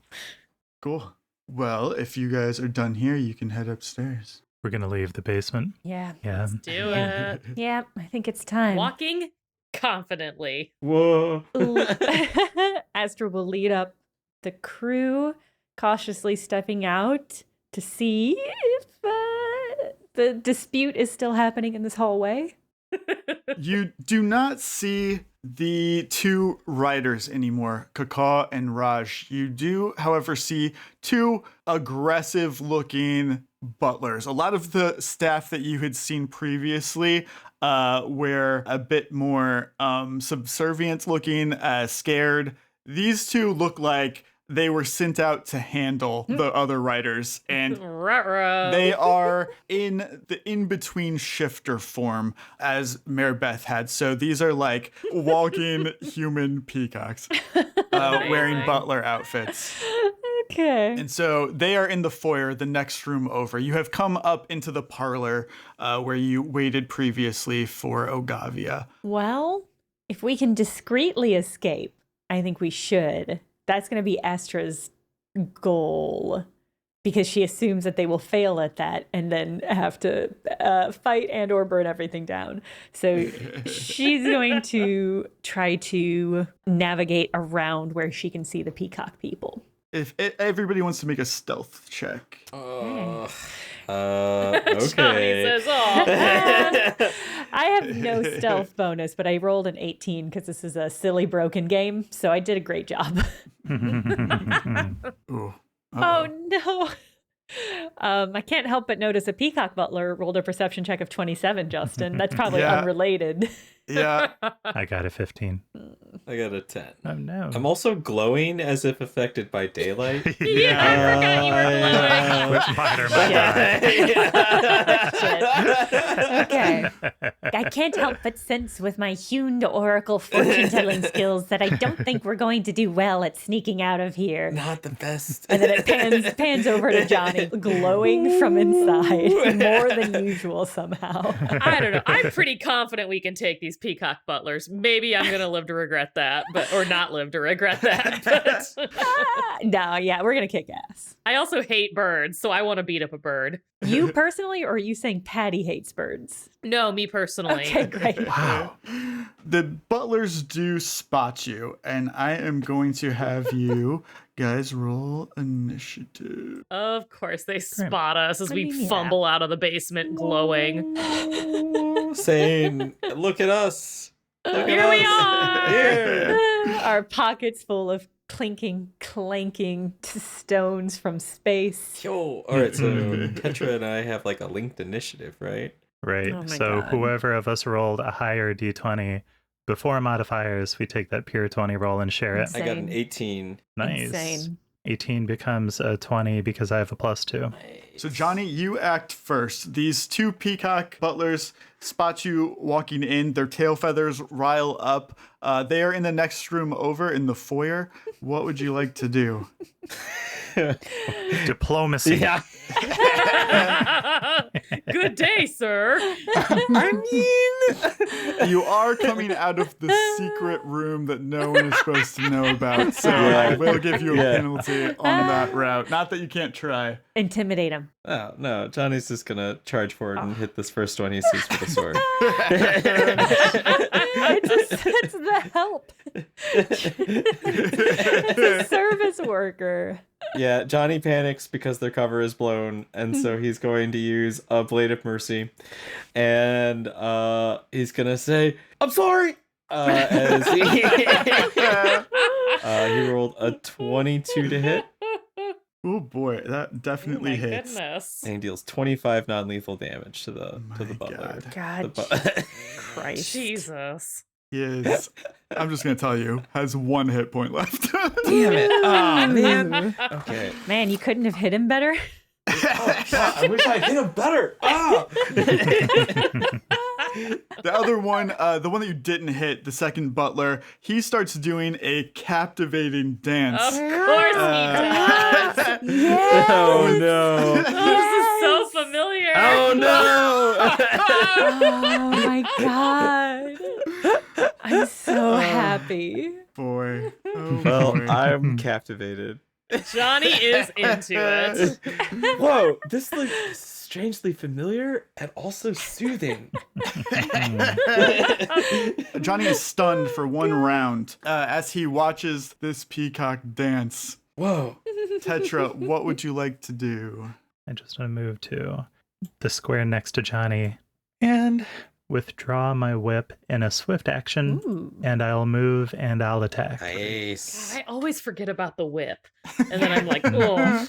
Cool. Well, if you guys are done here, you can head upstairs. We're going to leave the basement. Yeah. Yeah. Do it. Yeah, I think it's time. Walking confidently. Whoa. Ooh. Astra will lead up the crew, cautiously stepping out to see if the dispute is still happening in this hallway. You do not see the two riders anymore, Kaka and Raj. You do, however, see two aggressive-looking butlers. A lot of the staff that you had seen previously were a bit more subservient-looking, scared. These two look like they were sent out to handle the other riders, and Ruh-roh. they are in the in-between shifter form as Mare Beth had. So these are like walking human peacocks wearing Amazing. butler outfits. Okay. And so they are in the foyer, the next room over. You have come up into the parlor where you waited previously for Ogavia. Well, if we can discreetly escape, I think we should. That's going to be Astra's goal, because she assumes that they will fail at that and then have to fight and or burn everything down. So she's going to try to navigate around where she can see the peacock people. If everybody wants to make a stealth check. Okay. Johnny says, "Oh, I have no stealth bonus, but I rolled an 18 because this is a silly broken game, so I did a great job. Ooh. Oh no. I can't help but notice a peacock butler rolled a perception check of 27, Justin. That's probably Yeah. unrelated. Yeah. I got a 15. I got a 10. Oh, no. I'm also glowing as if affected by daylight. yeah, I forgot you were glowing." Which spider might die. Okay. I can't help but sense with my hewn oracle fortune-telling skills that I don't think we're going to do well at sneaking out of here. Not the best. And then it pans over to Johnny, glowing from inside, more than usual somehow. I don't know. I'm pretty confident we can take these peacock butlers. Maybe I'm gonna live to regret that, or not live to regret that. But No, yeah, we're gonna kick ass. I also hate birds, so I want to beat up a bird. You personally, or are you saying Patty hates birds? No, me personally. Okay, great. Wow. The butlers do spot you, and I am going to have you guys roll initiative. Of course, they spot us as I we mean, yeah. fumble out of the basement glowing. Saying, look at us. Look at Here we us. are. Here. Our pockets full of clanking stones from space. Yo. All right, so Tetra and I have like a linked initiative, right? Right. Oh my So God. whoever of us rolled a higher d20 before modifiers, we take that pure 20 roll and share it. I got an Insane. 18. Nice. Insane. 18 becomes a 20 because I have a +2. So, Johnny, you act first. These two peacock butlers spot you walking in. Their tail feathers rile up. They are in the next room over in the foyer. What would you like to do? Diplomacy. Yeah. Good day, sir. You are coming out of the secret room that no one is supposed to know about. So, Yeah. I will give you a Yeah. penalty on that route. Not that you can't try. Intimidate him. Oh, no. Johnny's just going to charge forward and hit this first one he sees with a sword. It's the help. It's a service worker. Yeah, Johnny panics because their cover is blown, and so he's going to use a Blade of Mercy. And he's going to say, I'm sorry. As he rolled a 22 to hit. Oh boy, that definitely hits. Goodness. And he deals 25 non-lethal damage to the My butler. God. Christ. Jesus. He is, I'm just gonna tell you, has 1 hit point left. Damn it! Oh man. Okay. Man, you couldn't have hit him better. Oh, God, I wish I hit him better. Ah. The other one, the one that you didn't hit, the second butler, he starts doing a captivating dance. Of course he does. Yes. Oh no. Oh, this is so familiar. Oh no. Oh my God. I'm so happy. Boy. Oh, Well, boy. I'm captivated. Johnny is into it. Whoa, this looks strangely familiar and also soothing. Johnny is stunned for 1 round as he watches this peacock dance. Whoa. Tetra, what would you like to do? I just want to move to the square next to Johnny and withdraw my whip in a swift action, Ooh. and I'll move and I'll attack. Nice. I always forget about the whip. And then I'm like, oh.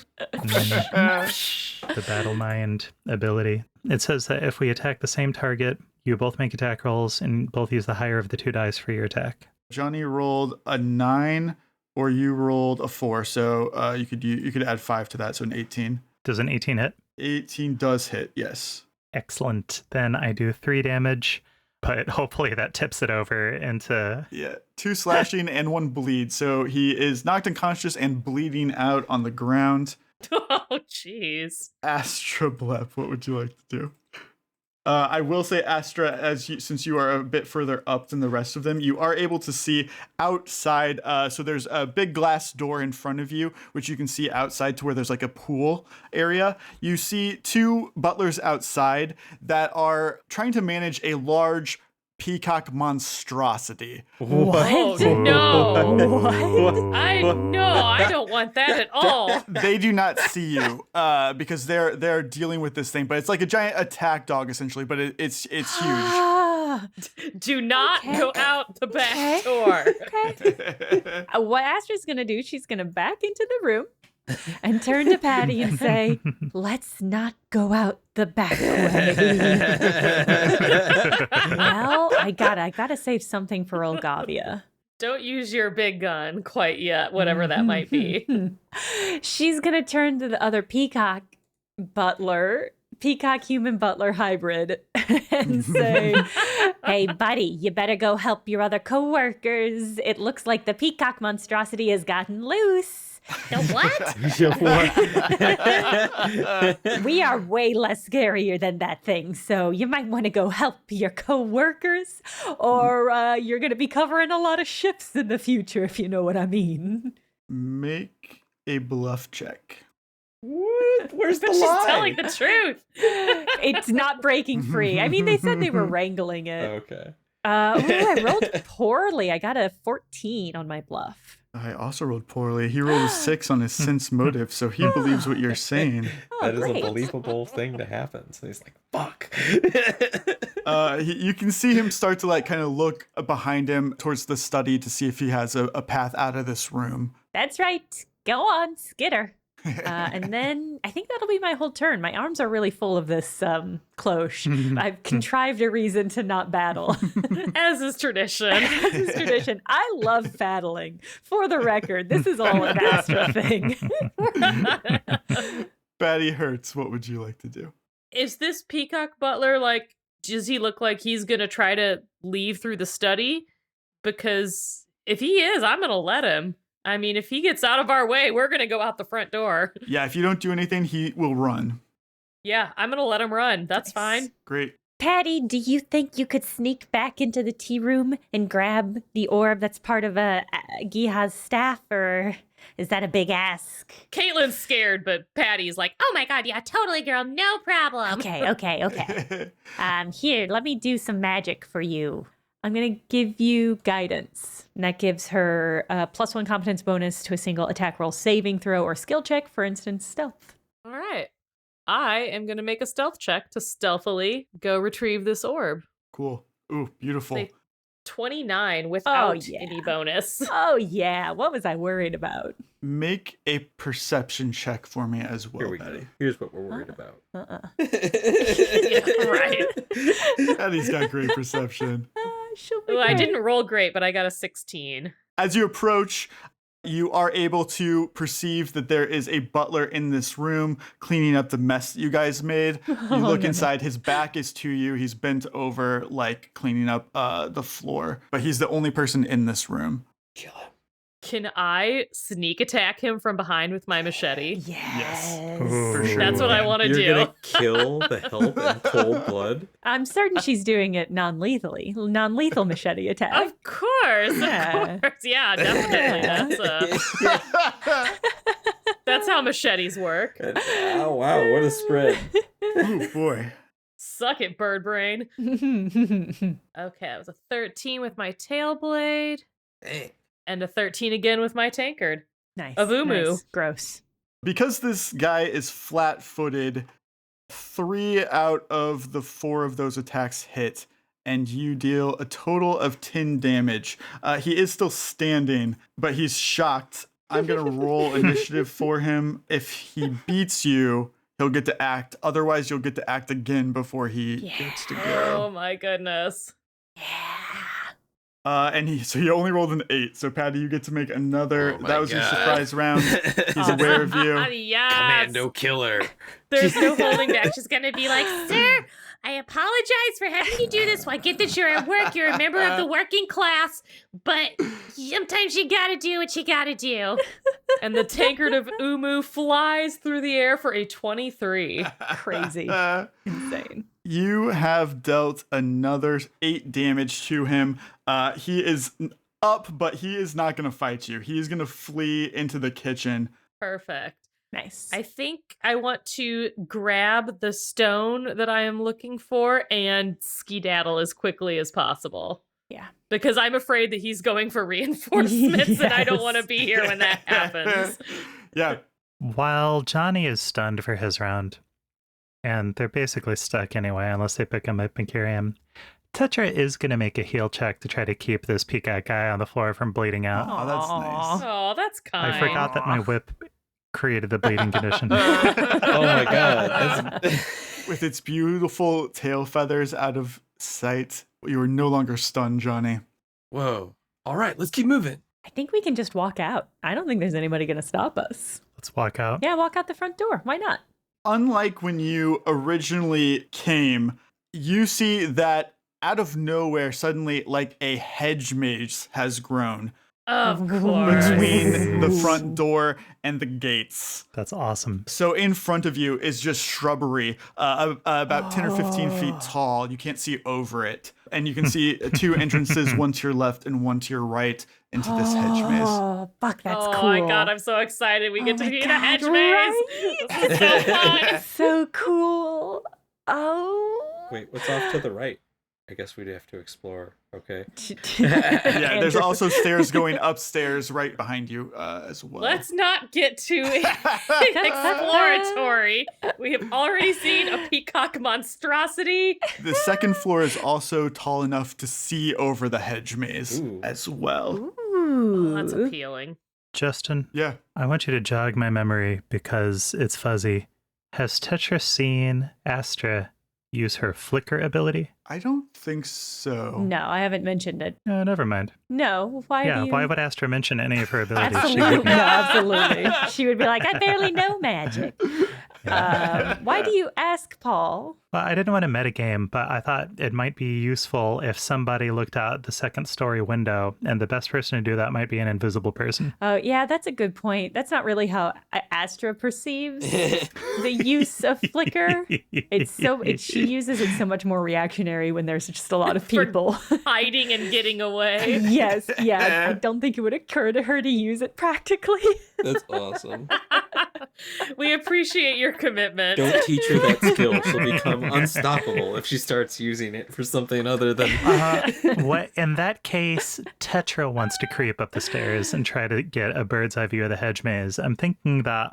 The battle mind ability. It says that if we attack the same target, you both make attack rolls and both use the higher of the 2 dice for your attack. Johnny rolled a 9, or you rolled a 4, so you could add 5 to that, so an 18. Does an 18 hit? 18 does hit, yes. Excellent. Then I do 3 damage, but hopefully that tips it over into... Yeah, 2 slashing and 1 bleed, so he is knocked unconscious and bleeding out on the ground. Oh, jeez. Astra Blep, what would you like to do? I will say, Astra, since you are a bit further up than the rest of them, you are able to see outside. So there's a big glass door in front of you, which you can see outside to where there's like a pool area. You see 2 butlers outside that are trying to manage a large peacock monstrosity. What? Oh, no. What? I don't want that at all. They do not see you because they're dealing with this thing, but it's like a giant attack dog essentially, but it's huge. Ah, Do not Okay. go out the back Okay. door. okay. What Astra's gonna do, she's gonna back into the room and turn to Patty and say, let's not go out the back way. Well, I gotta save something for Ogavia. Don't use your big gun quite yet, whatever that might be. She's gonna turn to the other peacock human butler hybrid and say, hey buddy, you better go help your other coworkers. It looks like the peacock monstrosity has gotten loose. The what? We are way less scarier than that thing, so you might want to go help your coworkers, or you're going to be covering a lot of shifts in the future, if you know what I mean. Make a bluff check. What? Where's the But she's lie? telling the truth. It's not breaking free. I mean, they said they were wrangling it. Okay. I rolled poorly. I got a 14 on my bluff. I also rolled poorly. He rolled a 6 on his sense motive, so he believes what you're saying. That is great. a believable thing to happen. So he's like, fuck. You can see him start to like kind of look behind him towards the study to see if he has a path out of this room. That's right. Go on, skitter. And then I think that'll be my whole turn. My arms are really full of this cloche. I've contrived a reason to not battle. As is tradition. This is tradition. I love battling. For the record, this is all an Astra thing. Batty Hurts, what would you like to do? Is this peacock butler like, does he look like he's going to try to leave through the study? Because if he is, I'm going to let him. I mean, if he gets out of our way, we're going to go out the front door. Yeah, if you don't do anything, he will run. Yeah, I'm going to let him run. That's fine. Great. Patty, do you think you could sneak back into the tea room and grab the orb that's part of Giha's staff, or is that a big ask? Caitlin's scared, but Patty's like, Oh my god, yeah, totally, girl, no problem. Okay. Here, let me do some magic for you. I'm going to give you guidance. And that gives her a +1 competence bonus to a single attack roll, saving throw, or skill check, for instance, stealth. all right. I am going to make a stealth check to stealthily go retrieve this orb. Cool. Ooh, beautiful. Say 29 without yeah. any bonus. Oh, yeah. What was I worried about? Make a perception check for me as well, Here we go. Patty. Here's what we're worried about. Yeah, right. Patty's got great perception. She'll be Ooh, I great. didn't roll great, but I got a 16. As you approach, you are able to perceive that there is a butler in this room cleaning up the mess that you guys made. You look inside, his back is to you. He's bent over, like cleaning up the floor, but he's the only person in this room. Kill him. Can I sneak attack him from behind with my machete? Yes. For sure. That's what I want to You're do. gonna kill the help in cold blood? I'm certain she's doing it non-lethally. Non-lethal machete attack. Of course, Yeah. of course. Yeah, definitely. That's how machetes work. Oh, wow, what a spread. Oh boy. Suck it, bird brain. Okay, it was a 13 with my tail blade, Dang. and a 13 again with my tankard. Nice. Of Umu. Nice. Gross. Because this guy is flat-footed, 3 out of the 4 of those attacks hit, and you deal a total of 10 damage. He is still standing, but he's shocked. I'm going to roll initiative for him. If he beats you, he'll get to act. Otherwise, you'll get to act again before he gets to go. Oh my goodness. So he only rolled an 8. So Patty, you get to make another. Oh my That was your God. surprise round. He's aware of you. Yes. Commando killer. There's no holding back. She's Gonna be like, sir, I apologize for having you do this. Well, I get that you're at work, you're a member of the working class, but sometimes you gotta do what you gotta do. And the tankard of Umu flies through the air for a 23. Crazy. Insane. You have dealt another 8 damage to him. He is up, but he is not going to fight you. He is going to flee into the kitchen. Perfect. Nice. I think I want to grab the stone that I am looking for and skedaddle as quickly as possible. Yeah. Because I'm afraid that he's going for reinforcements and I don't Yes. want to be here when that happens. Yeah. While Johnny is stunned for his round, and they're basically stuck anyway unless they pick him up and carry him, Tetra is going to make a heal check to try to keep this peacock guy on the floor from bleeding out. Oh, that's nice. Oh, that's kind. I forgot that my whip created the bleeding condition. Oh my God. With its beautiful tail feathers out of sight, you are no longer stunned, Johnny. Whoa. All right, let's keep moving. I think we can just walk out. I don't think there's anybody going to stop us. Let's walk out. Yeah, walk out the front door. Why not? Unlike when you originally came, you see that out of nowhere, suddenly, like a hedge maze has grown Of course. between the front door and the gates. That's awesome. So in front of you is just shrubbery, about 10 or 15 feet tall. You can't see over it. And you can see 2 entrances, one to your left and one to your right into this hedge maze. Oh, fuck, that's oh cool. my god, I'm so excited. We get to my be in a God, hedge right? maze. This is so fun. So cool. Oh. Wait, what's off to the right? I guess we'd have to explore. Okay. Yeah, there's also stairs going upstairs right behind you as well. Let's not get too exploratory. We have already seen a peacock monstrosity. The second floor is also tall enough to see over the hedge maze Ooh. as well. Ooh. That's appealing. Justin, Yeah. I want you to jog my memory because it's fuzzy. Has Tetra seen Astra use her flicker ability? I don't think so. No, I haven't mentioned it. Never mind. No, why Yeah, do you... why would Astra mention any of her abilities? She Absolutely, wouldn't. no, absolutely. She would be like, I barely know magic. Why do you ask, Paul? Well, I didn't want to metagame, but I thought it might be useful if somebody looked out the second story window, and the best person to do that might be an invisible person. Oh, yeah, that's a good point. That's not really how Astra perceives the use of flicker. She uses it so much more reactionary when there's just a lot of For- people. Hiding and getting away. Yes, yeah. I don't think it would occur to her to use it practically. That's awesome. We appreciate your commitment. Don't teach her that skill. She'll become unstoppable if she starts using it for something other than. What in that case, Tetra wants to creep up the stairs and try to get a bird's eye view of the hedge maze. I'm thinking that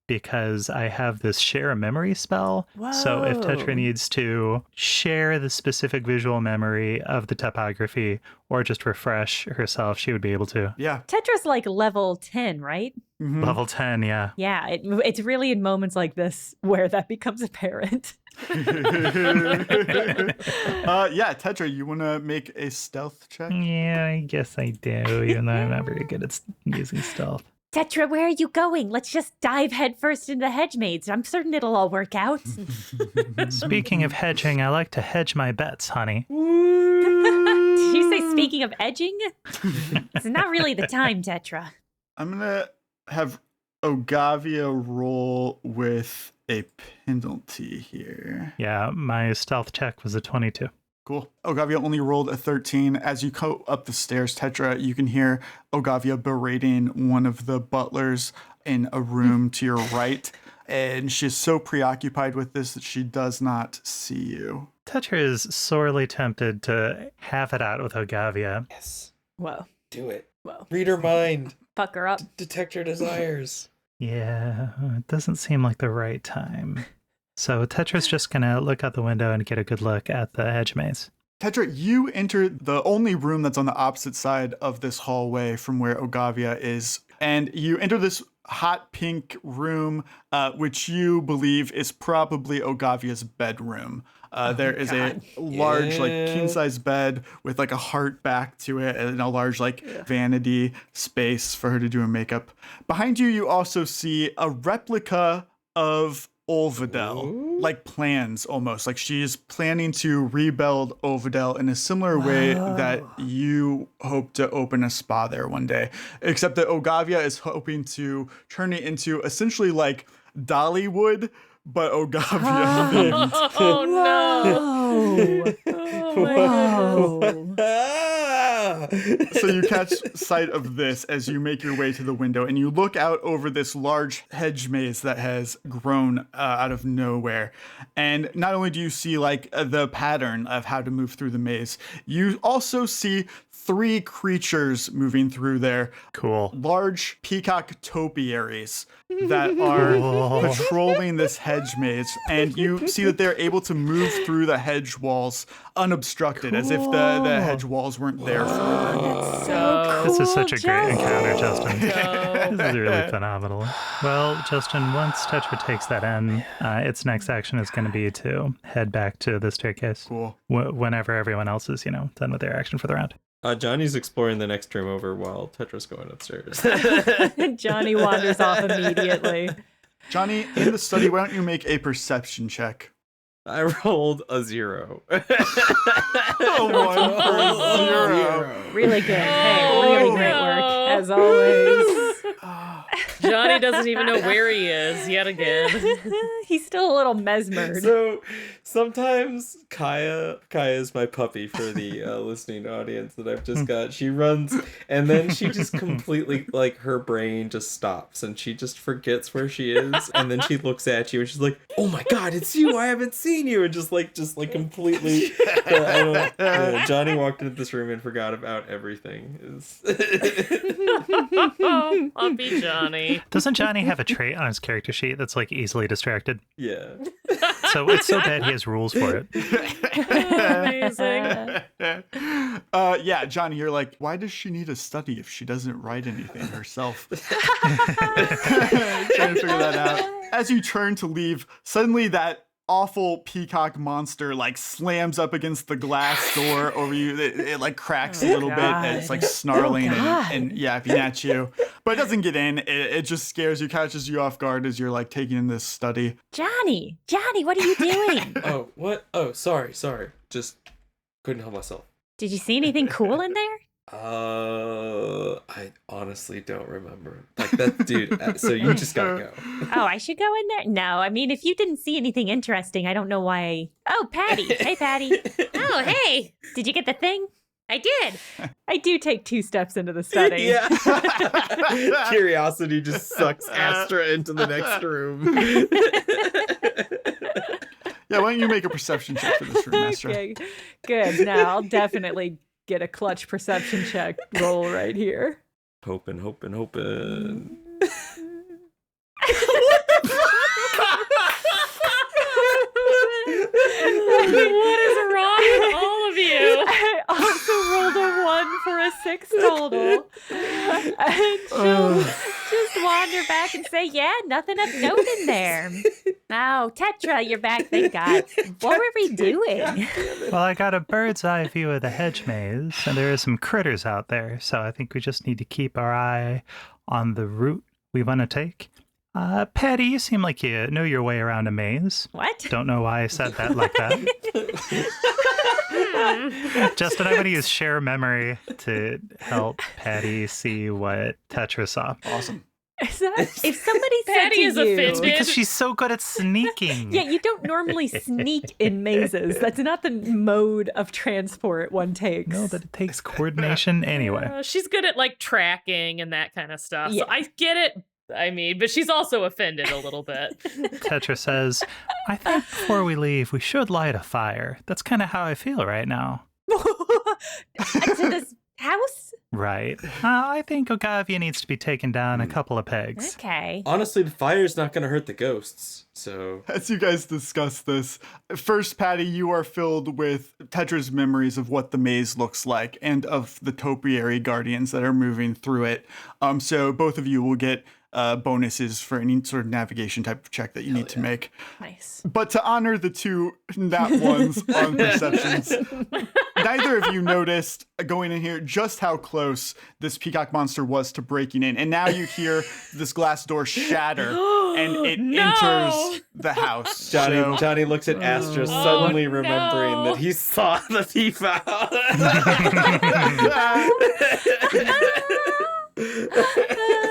because I have this share a memory spell. So if Tetra Whoa. needs to share the specific visual memory of the topography or just refresh herself, she would be able to. Yeah. Tetra's like level 10, right? Mhm. Level 10, yeah. Yeah, it's really in moments like this where that becomes apparent. Yeah, Tetra, you want to make a stealth check? Yeah, I guess I do, even though I'm not very good at using stealth. Tetra, where are you going? Let's just dive headfirst into the hedge maze. I'm certain it'll all work out. Speaking of hedging, I like to hedge my bets, honey. Did you say speaking of edging? It's not really the time, Tetra. I'm going to have Ogavia roll with a penalty here. Yeah, my stealth check was a 22. Cool. Ogavia only rolled a 13. As you go up the stairs, Tetra, you can hear Ogavia berating one of the butlers in a room to your right. And she's so preoccupied with this that she does not see you. Tetra is sorely tempted to have it out with Ogavia. Yes. Whoa. Do it. Whoa. Read her mind. Fuck her up. Detect her desires. Yeah, it doesn't seem like the right time. So Tetra's just gonna look out the window and get a good look at the hedge maze. Tetra, you enter the only room that's on the opposite side of this hallway from where Ogavia is. And you enter this hot pink room, which you believe is probably Ogavia's bedroom. There is a large, like, king-size bed with, like, a heart back to it and a large, like, vanity space for her to do her makeup. Behind you, you also see a replica of Olvidel, like plans almost. Like she's planning to rebuild Olvidel in a similar way that you hope to open a spa there one day. Except that Ogavia is hoping to turn it into essentially like Dollywood, but Ogavia themed. Oh no! Whoa. Whoa. So you catch sight of this as you make your way to the window and you look out over this large hedge maze that has grown out of nowhere. And not only do you see like the pattern of how to move through the maze, you also see 3 creatures moving through there. Cool. Large peacock topiaries that are patrolling this hedge maze. And you see that they're able to move through the hedge walls unobstructed, as if the hedge walls weren't there for them. So This is cool, such a great encounter, Justin. Justin. This is really phenomenal. Well, Justin, once Tetra takes that in, its next action is going to be to head back to the staircase. Cool. Whenever everyone else is, done with their action for the round. Johnny's exploring the next room over while Tetra's going upstairs. Johnny wanders off immediately. Johnny, in the study, why don't you make a perception check? I rolled a 0. A 1 for 0. Really good. Hey, Oh, really great no. work, as always. Johnny doesn't even know where he is yet again. He's still a little mesmered. So sometimes Kaya is my puppy for the listening audience that I've just got. She runs and then she just completely, like, her brain just stops and she just forgets where she is. And then she looks at you and she's like, "Oh my God, it's you! I haven't seen you!" And just completely. Johnny walked into this room and forgot about everything. Oh, puppy Johnny. Doesn't Johnny have a trait on his character sheet that's like easily distracted? Yeah. So it's so bad he has rules for it. Amazing. Yeah, Johnny, you're like, why does she need a study if she doesn't write anything herself? Trying to figure that out. As you turn to leave, suddenly that awful peacock monster like slams up against the glass door over you. It like cracks a little bit and it's like snarling and yapping at you. But it doesn't get in. It just scares you, catches you off guard as you're like taking in this study. Johnny, what are you doing? Oh, what? Oh, sorry. Just couldn't help myself. Did you see anything cool in there? I honestly don't remember. Like that dude. So you just gotta go. Oh, I should go in there? No, I mean, if you didn't see anything interesting, I don't know why. Oh, Patty. Hey, Patty. Oh, hey, Did you get the thing? I did. I do take 2 steps into the study. Yeah. Curiosity just sucks Astra into the next room. Yeah, why don't you make a perception check for this room, Astra? Okay, good. Now I'll definitely get a clutch perception check roll right here. Hoping. What the next total. And she'll just wander back and say, yeah, nothing of note in there. Oh, Tetra, you're back, thank God. What were we doing? Well, I got a bird's eye view of the hedge maze, and there are some critters out there, so I think we just need to keep our eye on the route we want to take. Patty, you seem like you know your way around a maze. What? Don't know why I said that like that. Justin, I'm going to use share memory to help Patty see what Tetra saw. Awesome. If somebody said Patty to is you, offended. Because she's so good at sneaking. Yeah, you don't normally sneak in mazes. That's not the mode of transport one takes. No, but it takes coordination anyway. She's good at like tracking and that kind of stuff. Yeah. So I get it. I mean, but she's also offended a little bit. Tetra says, I think before we leave, we should light a fire. That's kind of how I feel right now. To this house? Right. I think Ogavia needs to be taken down a couple of pegs. Okay. Honestly, the fire's not going to hurt the ghosts, so... As you guys discuss this, first, Patty, you are filled with Tetra's memories of what the maze looks like and of the topiary guardians that are moving through it. So both of you will get bonuses for any sort of navigation type of check that you need to make. Nice. But to honor the two nat ones on perceptions, neither of you noticed going in here just how close this peacock monster was to breaking in. And now you hear this glass door shatter and it enters the house. Johnny looks at Astra, suddenly remembering that he saw the thief out.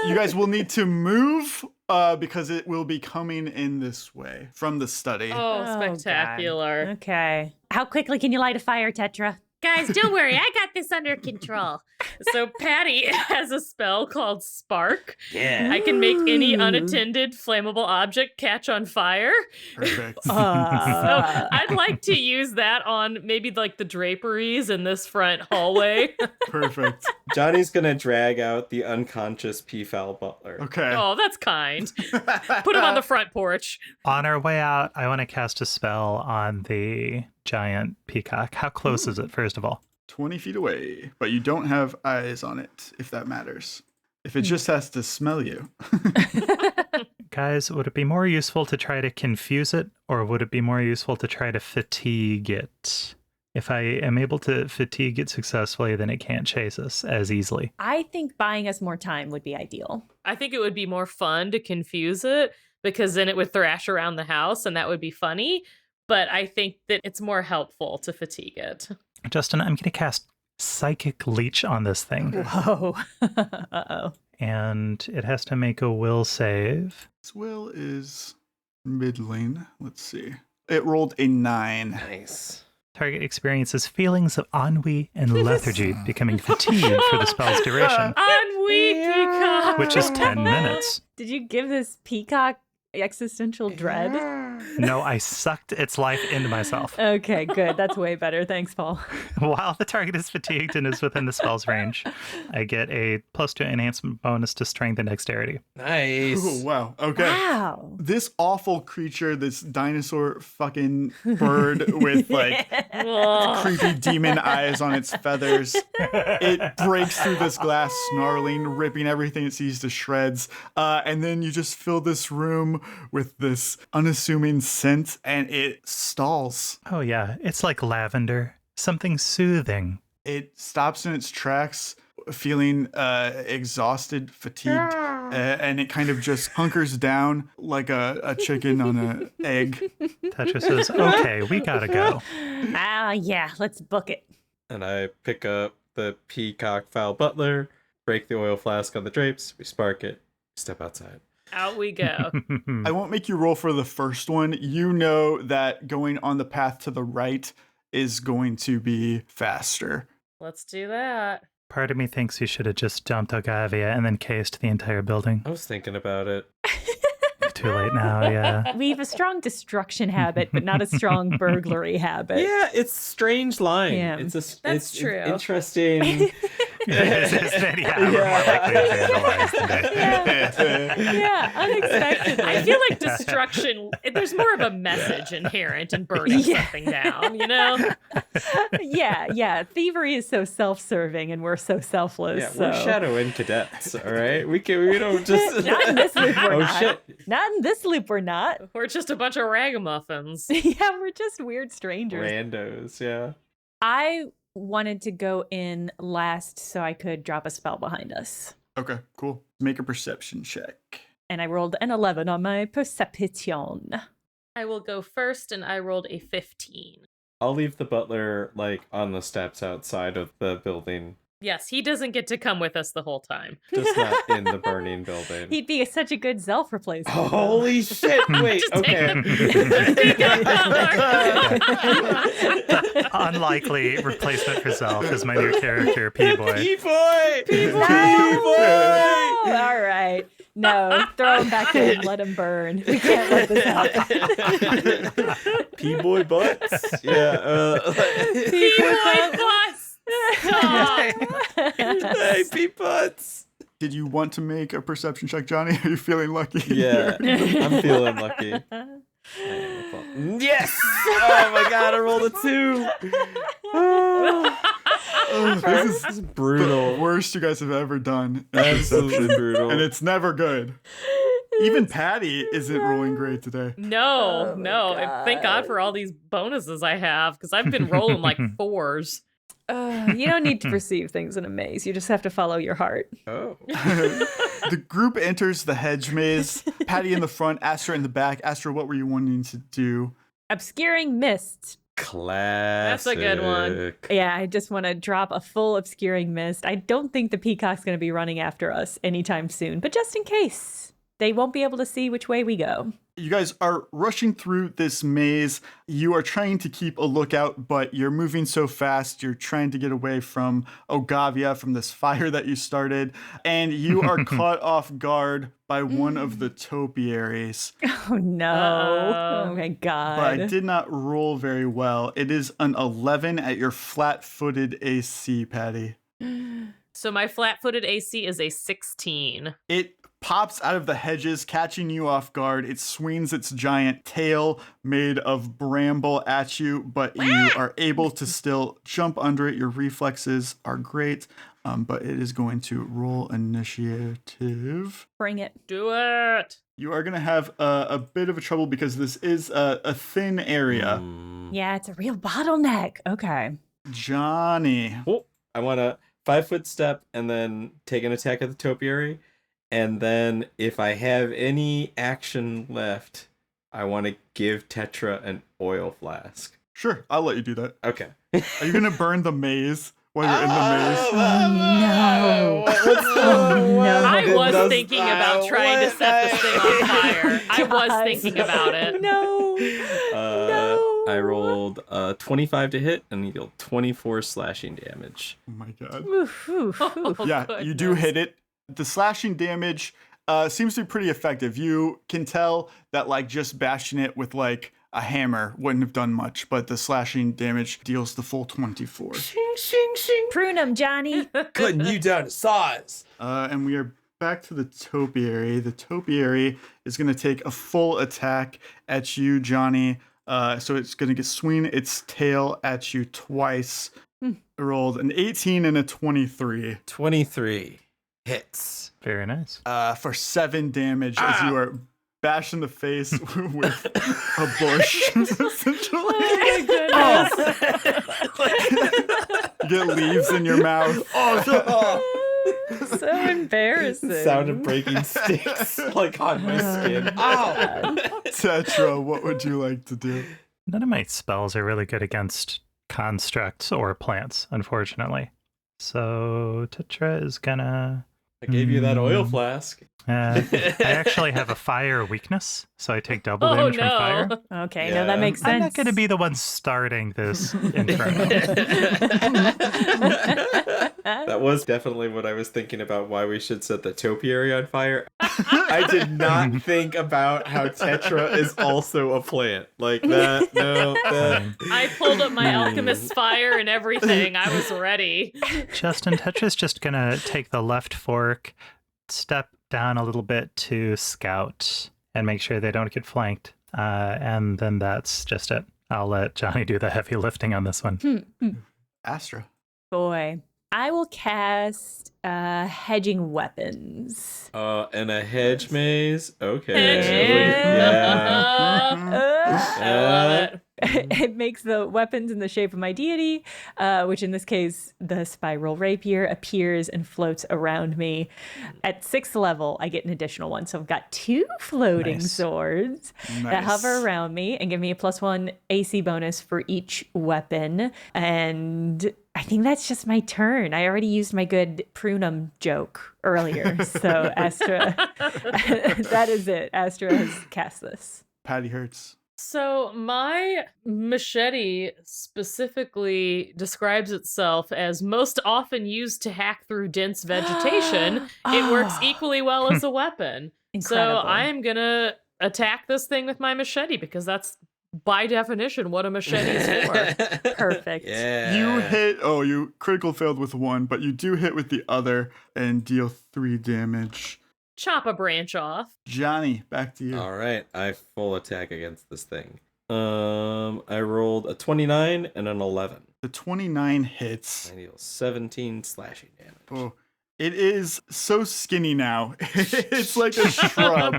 You guys will need to move because it will be coming in this way from the study. Oh, God. spectacular. Okay. How quickly can you light a fire, Tetra? Guys, don't worry. I got this under control. So Patty has a spell called Spark. Yeah. I can make any Ooh. unattended flammable object catch on fire. Perfect. So I'd like to use that on maybe like the draperies in this front hallway. Perfect. Johnny's going to drag out the unconscious Peafowl butler. Okay. Oh, that's kind. Put him on the front porch. On our way out, I want to cast a spell on the giant peacock. How close is it, first of all? 20 feet away, but you don't have eyes on it, if that matters. If it just has to smell you. Guys, would it be more useful to try to confuse it, or would it be more useful to try to fatigue it? If I am able to fatigue it successfully, then it can't chase us as easily. I think buying us more time would be ideal. I think it would be more fun to confuse it because then it would thrash around the house and that would be funny. But I think that it's more helpful to fatigue it. Justin, I'm going to cast Psychic Leech on this thing. Whoa. Uh-oh. And it has to make a will save. This will is middling. Let's see. It rolled a 9. Nice. Target experiences feelings of ennui and lethargy, becoming fatigued for the spell's duration, Ennui, peacock. which is 10 minutes. Did you give this peacock existential dread? No, I sucked its life into myself. Okay, good. That's way better. Thanks, Paul. While the target is fatigued and is within the spell's range, I get a +2 enhancement bonus to strength and dexterity. Nice. Ooh, wow. Okay. Wow. This awful creature, this dinosaur fucking bird with like Ugh. creepy demon eyes on its feathers. It breaks through this glass, snarling, ripping everything it sees to shreds. And then you just fill this room with this unassuming scent, and it stalls. Oh yeah, it's like lavender. Something soothing. It stops in its tracks, feeling exhausted, fatigued, and it kind of just hunkers down like a chicken on an egg. Tetra says, okay, we gotta go. Yeah, let's book it. And I pick up the peacock fowl butler, break the oil flask on the drapes, we spark it, step outside. Out we go. I won't make you roll for the first one. You know that going on the path to the right is going to be faster. Let's do that. Part of me thinks you should have just dumped Ogavia and then cased the entire building. I was thinking about it. Too late now, yeah. We have a strong destruction habit, but not a strong burglary habit. Yeah, it's a strange line. Yeah. It's That's true. interesting. Is Betty Howard more likely to vandalize today? Yeah, unexpectedly. I feel like destruction, there's more of a message inherent in burning something down, you know? Yeah. Thievery is so self-serving, and we're so selfless. Yeah, we're so. Shadow Inn cadets, all right? We don't just... Not in this loop, we're Oh, not. shit. Not in this loop, we're not. We're just a bunch of ragamuffins. Yeah, we're just weird strangers. Randos, yeah. I wanted to go in last so I could drop a spell behind us. Okay, cool. Make a perception check. And I rolled an 11 on my perception. I will go first, and I rolled a 15. I'll leave the butler, like, on the steps outside of the building. Yes, he doesn't get to come with us the whole time. Just not in the burning building. He'd be such a good Zelf replacement. though. Holy shit! Wait, Just okay. Unlikely replacement for Zelf is my new character, P-Boy. P-boy! No! P-boy! All right. No, throw him back in. Let him burn. We can't let this happen. P-boy butts? Yeah. P-boy bus! Hey, P-butts! Did you want to make a perception check, Johnny? Are you feeling lucky? Yeah, I'm feeling lucky. Yes! Oh my god, I rolled a 2! Oh, this is This is brutal. the worst you guys have ever done. in Absolutely perception. brutal. And it's never good. Even Patty isn't rolling great today. No, Oh my no. And thank God for all these bonuses I have, because I've been rolling like 4s. You don't need to perceive things in a maze. You just have to follow your heart. Oh. The group enters the hedge maze. Patty in the front, Astra in the back. Astra, what were you wanting to do? Obscuring mist. Classic. That's a good one. Yeah, I just want to drop a full obscuring mist. I don't think the peacock's going to be running after us anytime soon, but just in case, they won't be able to see which way we go. You guys are rushing through this maze. You are trying to keep a lookout, but you're moving so fast. You're trying to get away from Ogavia, from this fire that you started, and you are caught off guard by one of the topiaries. Oh no. Uh-oh. Oh my god. But I did not roll very well. It is an 11 at your flat-footed AC, Patty. So my flat-footed AC is a 16. It pops out of the hedges, catching you off guard. It swings its giant tail made of bramble at you, but you are able to still jump under it. Your reflexes are great, but it is going to roll initiative. Bring it. Do it! You are going to have a bit of a trouble because this is a thin area. Yeah, it's a real bottleneck. Okay. Johnny. Oh, I want to 5-foot step and then take an attack at the topiary. And then if I have any action left, I want to give Tetra an oil flask. Sure, I'll let you do that. Okay. Are you going to burn the maze while you're in the maze? no. Oh, no. I was thinking about trying to set this thing on fire. I was God. thinking about it. No. No. I rolled 25 to hit and you deal 24 slashing damage. Oh my god. Oof, oof, oof. Oh, Yeah, you do goodness. hit it. The slashing damage seems to be pretty effective. You can tell that like just bashing it with like a hammer wouldn't have done much, but the slashing damage deals the full 24. Shing, shing, shing. Prune him, Johnny. Cutting you down to size. And we are back to the topiary. The topiary is going to take a full attack at you, Johnny. So it's going to swing its tail at you twice. I rolled an 18 and a 23. 23 hits. Very nice. For 7 damage as you are bashed in the face with a bush, essentially. You get leaves in your mouth. So embarrassing. Sound of breaking sticks like on my skin. Ow! Tetra, what would you like to do? None of my spells are really good against constructs or plants, unfortunately. So Tetra is gonna... I gave you that oil flask. I actually have a fire weakness, so I take double Oh, damage from no. fire. Okay, Yeah. no, that makes sense. I'm not going to be the one starting this inferno. That was definitely what I was thinking about why we should set the topiary on fire. I did not think about how Tetra is also a plant. Like that. No. That. I pulled up my alchemist's fire and everything. I was ready. Justin, Tetra's just gonna take the left fork, step down a little bit to scout, and make sure they don't get flanked. And then that's just it. I'll let Johnny do the heavy lifting on this one. Astra. Boy, I will cast hedging weapons. And a hedge maze. Okay. I love it. It makes the weapons in the shape of my deity, which in this case, the spiral rapier appears and floats around me. At 6th level, I get an additional one. So I've got 2 floating swords that hover around me and give me a +1 AC bonus for each weapon. And I think that's just my turn. I already used my good prunum joke earlier. So Astra, that is it. Astra has cast this. Patty Hurts. So my machete specifically describes itself as most often used to hack through dense vegetation. It works equally well as a weapon. Incredible. So I am going to attack this thing with my machete because that's by definition what a machete is for. Perfect. Yeah. You hit. Oh, you critical failed with 1, but you do hit with the other and deal 3 damage. Chop a branch off. Johnny, back to you. All right, I full attack against this thing. I rolled a 29 and an 11. The 29 hits. I deal 17 slashing damage. Oh, it is so skinny now. It's like a shrub.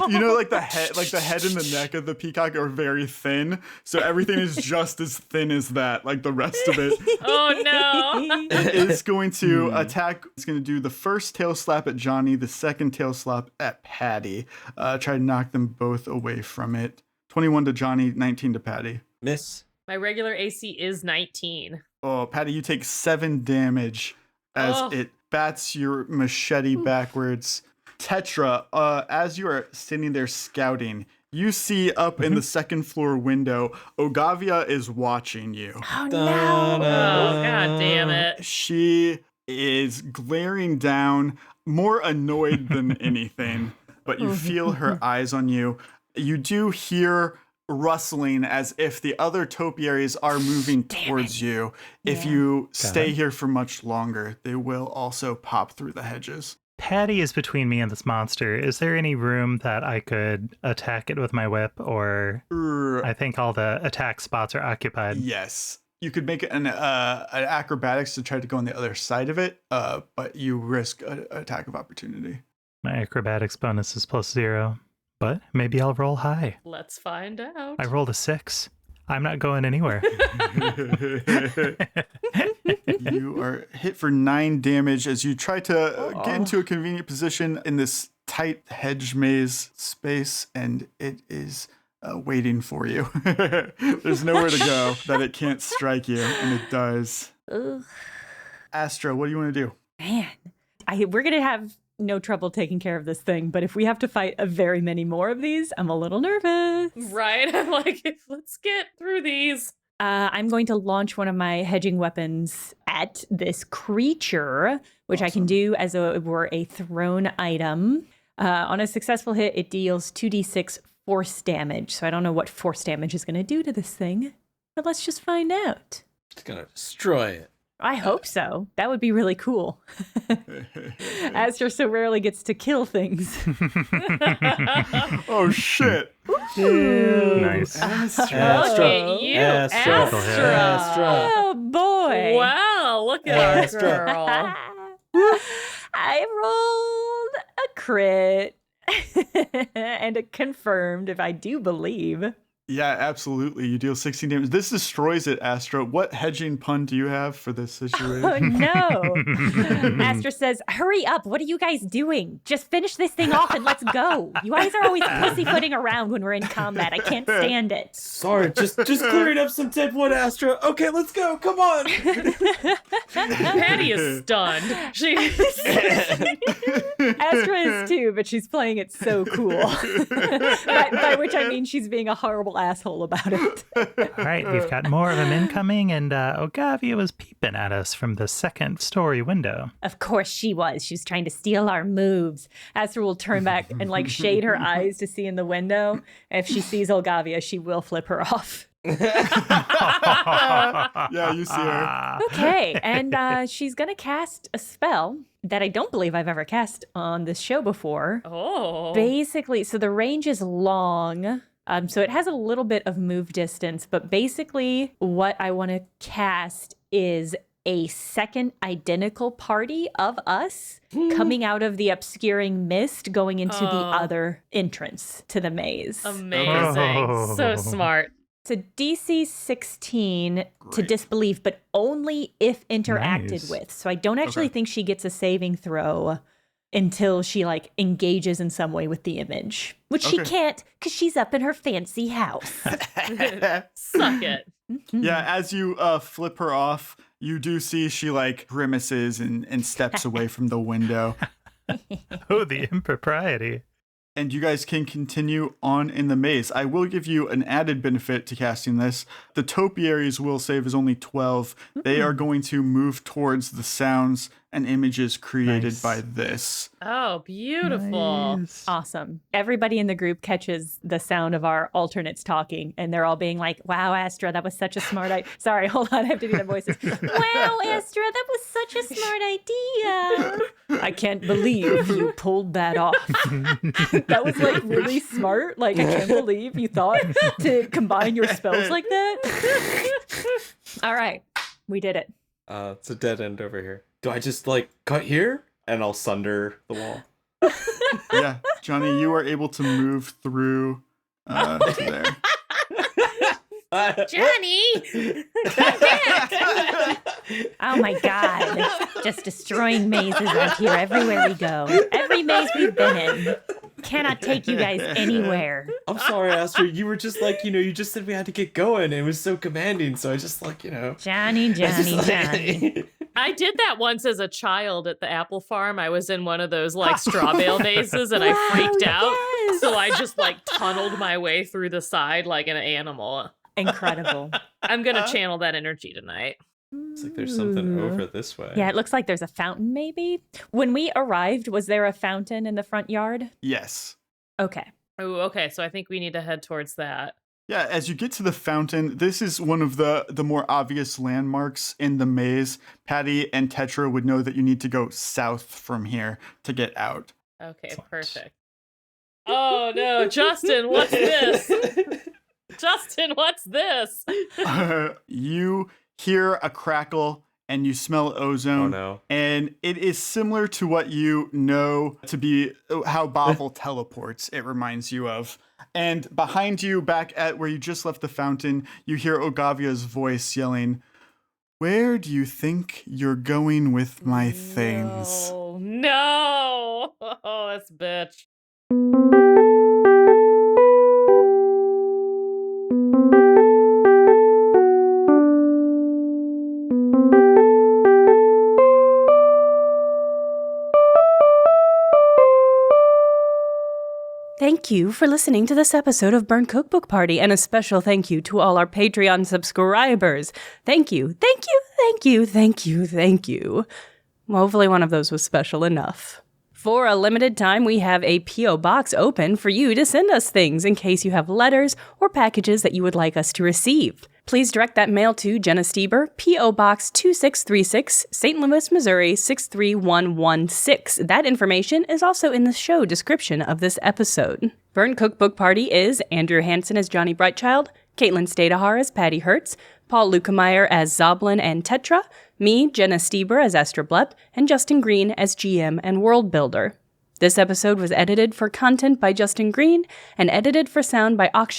You know, like the head and the neck of the peacock are very thin, so everything is just as thin as that. Like the rest of it. Oh no! It's going to attack. It's going to do the first tail slap at Johnny, the second tail slap at Patty. Try to knock them both away from it. 21 to Johnny, 19 to Patty. Miss. My regular AC is 19. Oh, Patty, you take 7 damage as it bats your machete backwards. Tetra, as you are standing there scouting, you see up in the second floor window, Ogavia is watching you. Oh, no. Oh, god damn it. She is glaring down, more annoyed than anything, but you feel her eyes on you. You do hear rustling as if the other topiaries are moving towards you. If you stay here for much longer, they will also pop through the hedges. Patty is between me and this monster. Is there any room that I could attack it with my whip, or I think all the attack spots are occupied? Yes. You could make an acrobatics to try to go on the other side of it, but you risk an attack of opportunity. My acrobatics bonus is +0, but maybe I'll roll high. Let's find out. I rolled a 6. I'm not going anywhere. You are hit for 9 damage as you try to get into a convenient position in this tight hedge maze space, and it is waiting for you. There's nowhere to go that it can't strike you, and it does. Ugh. Astra, what do you want to do? Man, we're going to have no trouble taking care of this thing, but if we have to fight a very many more of these, I'm a little nervous. Right? I'm like, let's get through these. I'm going to launch one of my hedging weapons at this creature, which I can do as though it were a thrown item. On a successful hit, it deals 2d6 force damage. So I don't know what force damage is going to do to this thing, but let's just find out. It's gonna destroy it. I hope so. That would be really cool. Astra so rarely gets to kill things. Oh, shit. Nice. Astra. Look at you, Astra. Oh, boy. Wow, look at our girl. I rolled a crit. And it confirmed, if I do believe. Yeah, absolutely. You deal 16 damage. This destroys it, Astra. What hedging pun do you have for this situation? Oh, no. Astra says, hurry up. What are you guys doing? Just finish this thing off and let's go. You guys are always pussyfooting around when we're in combat. I can't stand it. Sorry, just clearing up some dead wood, Astra. Okay, let's go. Come on. Patty is stunned. Astra is too. too, but she's playing it so cool. by which I mean she's being a horrible asshole about it. All right, we've got more of them incoming, and Ogavia was peeping at us from the second story window. Of course she was. She was trying to steal our moves. Astra will turn back and like shade her eyes to see in the window. If she sees Ogavia, she will flip her off. Yeah, you see her. Okay, and she's gonna cast a spell that I don't believe I've ever cast on this show before. Oh. Basically, so the range is long, so it has a little bit of move distance, but basically what I want to cast is a second identical party of us coming out of the obscuring mist going into the other entrance to the maze. Amazing. So smart. It's a DC 16 to disbelief, but only if interacted Nice. with. So I don't actually think she gets a saving throw until she like engages in some way with the image, which she can't because she's up in her fancy house. Suck it. Yeah, as you flip her off, you do see she like grimaces and steps away from the window. Oh, the impropriety. And you guys can continue on in the maze. I will give you an added benefit to casting this. The topiary's will save is only 12. They are going to move towards the sounds and images created Nice. by this. Oh, beautiful. Nice. Awesome. Everybody in the group catches the sound of our alternates talking, and they're all being like, wow, Astra, that was such a smart idea. Sorry, hold on, I have to do the voices. Wow, Astra, that was such a smart idea. I can't believe you pulled that off. That was like really smart. Like, I can't believe you thought to combine your spells like that. All right, we did it. It's a dead end over here. Do I just like cut here and I'll sunder the wall? Yeah, Johnny, you are able to move through to there. Johnny, come back. Oh my God. Just destroying mazes out here everywhere we go. Every maze we've been in. Cannot take you guys anywhere. I'm sorry, Astra. You were just like, you just said we had to get going. It was so commanding. So I just like, Johnny. I did that once as a child at the apple farm. I was in one of those like straw bale mazes and I freaked out. Yes. So I just like tunneled my way through the side like an animal. Incredible. I'm going to channel that energy tonight. It's like there's something over this way. Yeah, it looks like there's a fountain maybe. When we arrived, was there a fountain in the front yard? Yes. Okay. Oh, okay. So I think we need to head towards that. Yeah, as you get to the fountain, this is one of the more obvious landmarks in the maze. Patty and Tetra would know that you need to go south from here to get out. Okay, perfect. Oh no, Justin, what's this? Justin, what's this? You hear a crackle and you smell ozone. Oh no. And it is similar to what you know to be how Bavel teleports, it reminds you of. And behind you, back at where you just left the fountain, you hear Ogavia's voice yelling, "Where do you think you're going with my things?" Oh no! Oh, this bitch. Thank you for listening to this episode of Burn Cookbook Party, and a special thank you to all our Patreon subscribers. Thank you, thank you, thank you, thank you, thank you. Hopefully one of those was special enough. For a limited time, we have a P.O. box open for you to send us things in case you have letters or packages that you would like us to receive. Please direct that mail to Jenna Stoeber, P.O. Box 2636, St. Louis, Missouri 63116. That information is also in the show description of this episode. Burn Cookbook Party is Andrew Hansen as Johnny Brightchild, Caitlin Stayduhar as Patty Hertz, Paul Luetkemeyer as Zoblin and Tetra, me, Jenna Stoeber as Astra Blepp, and Justin Green as GM and World Builder. This episode was edited for content by Justin Green and edited for sound by Akshay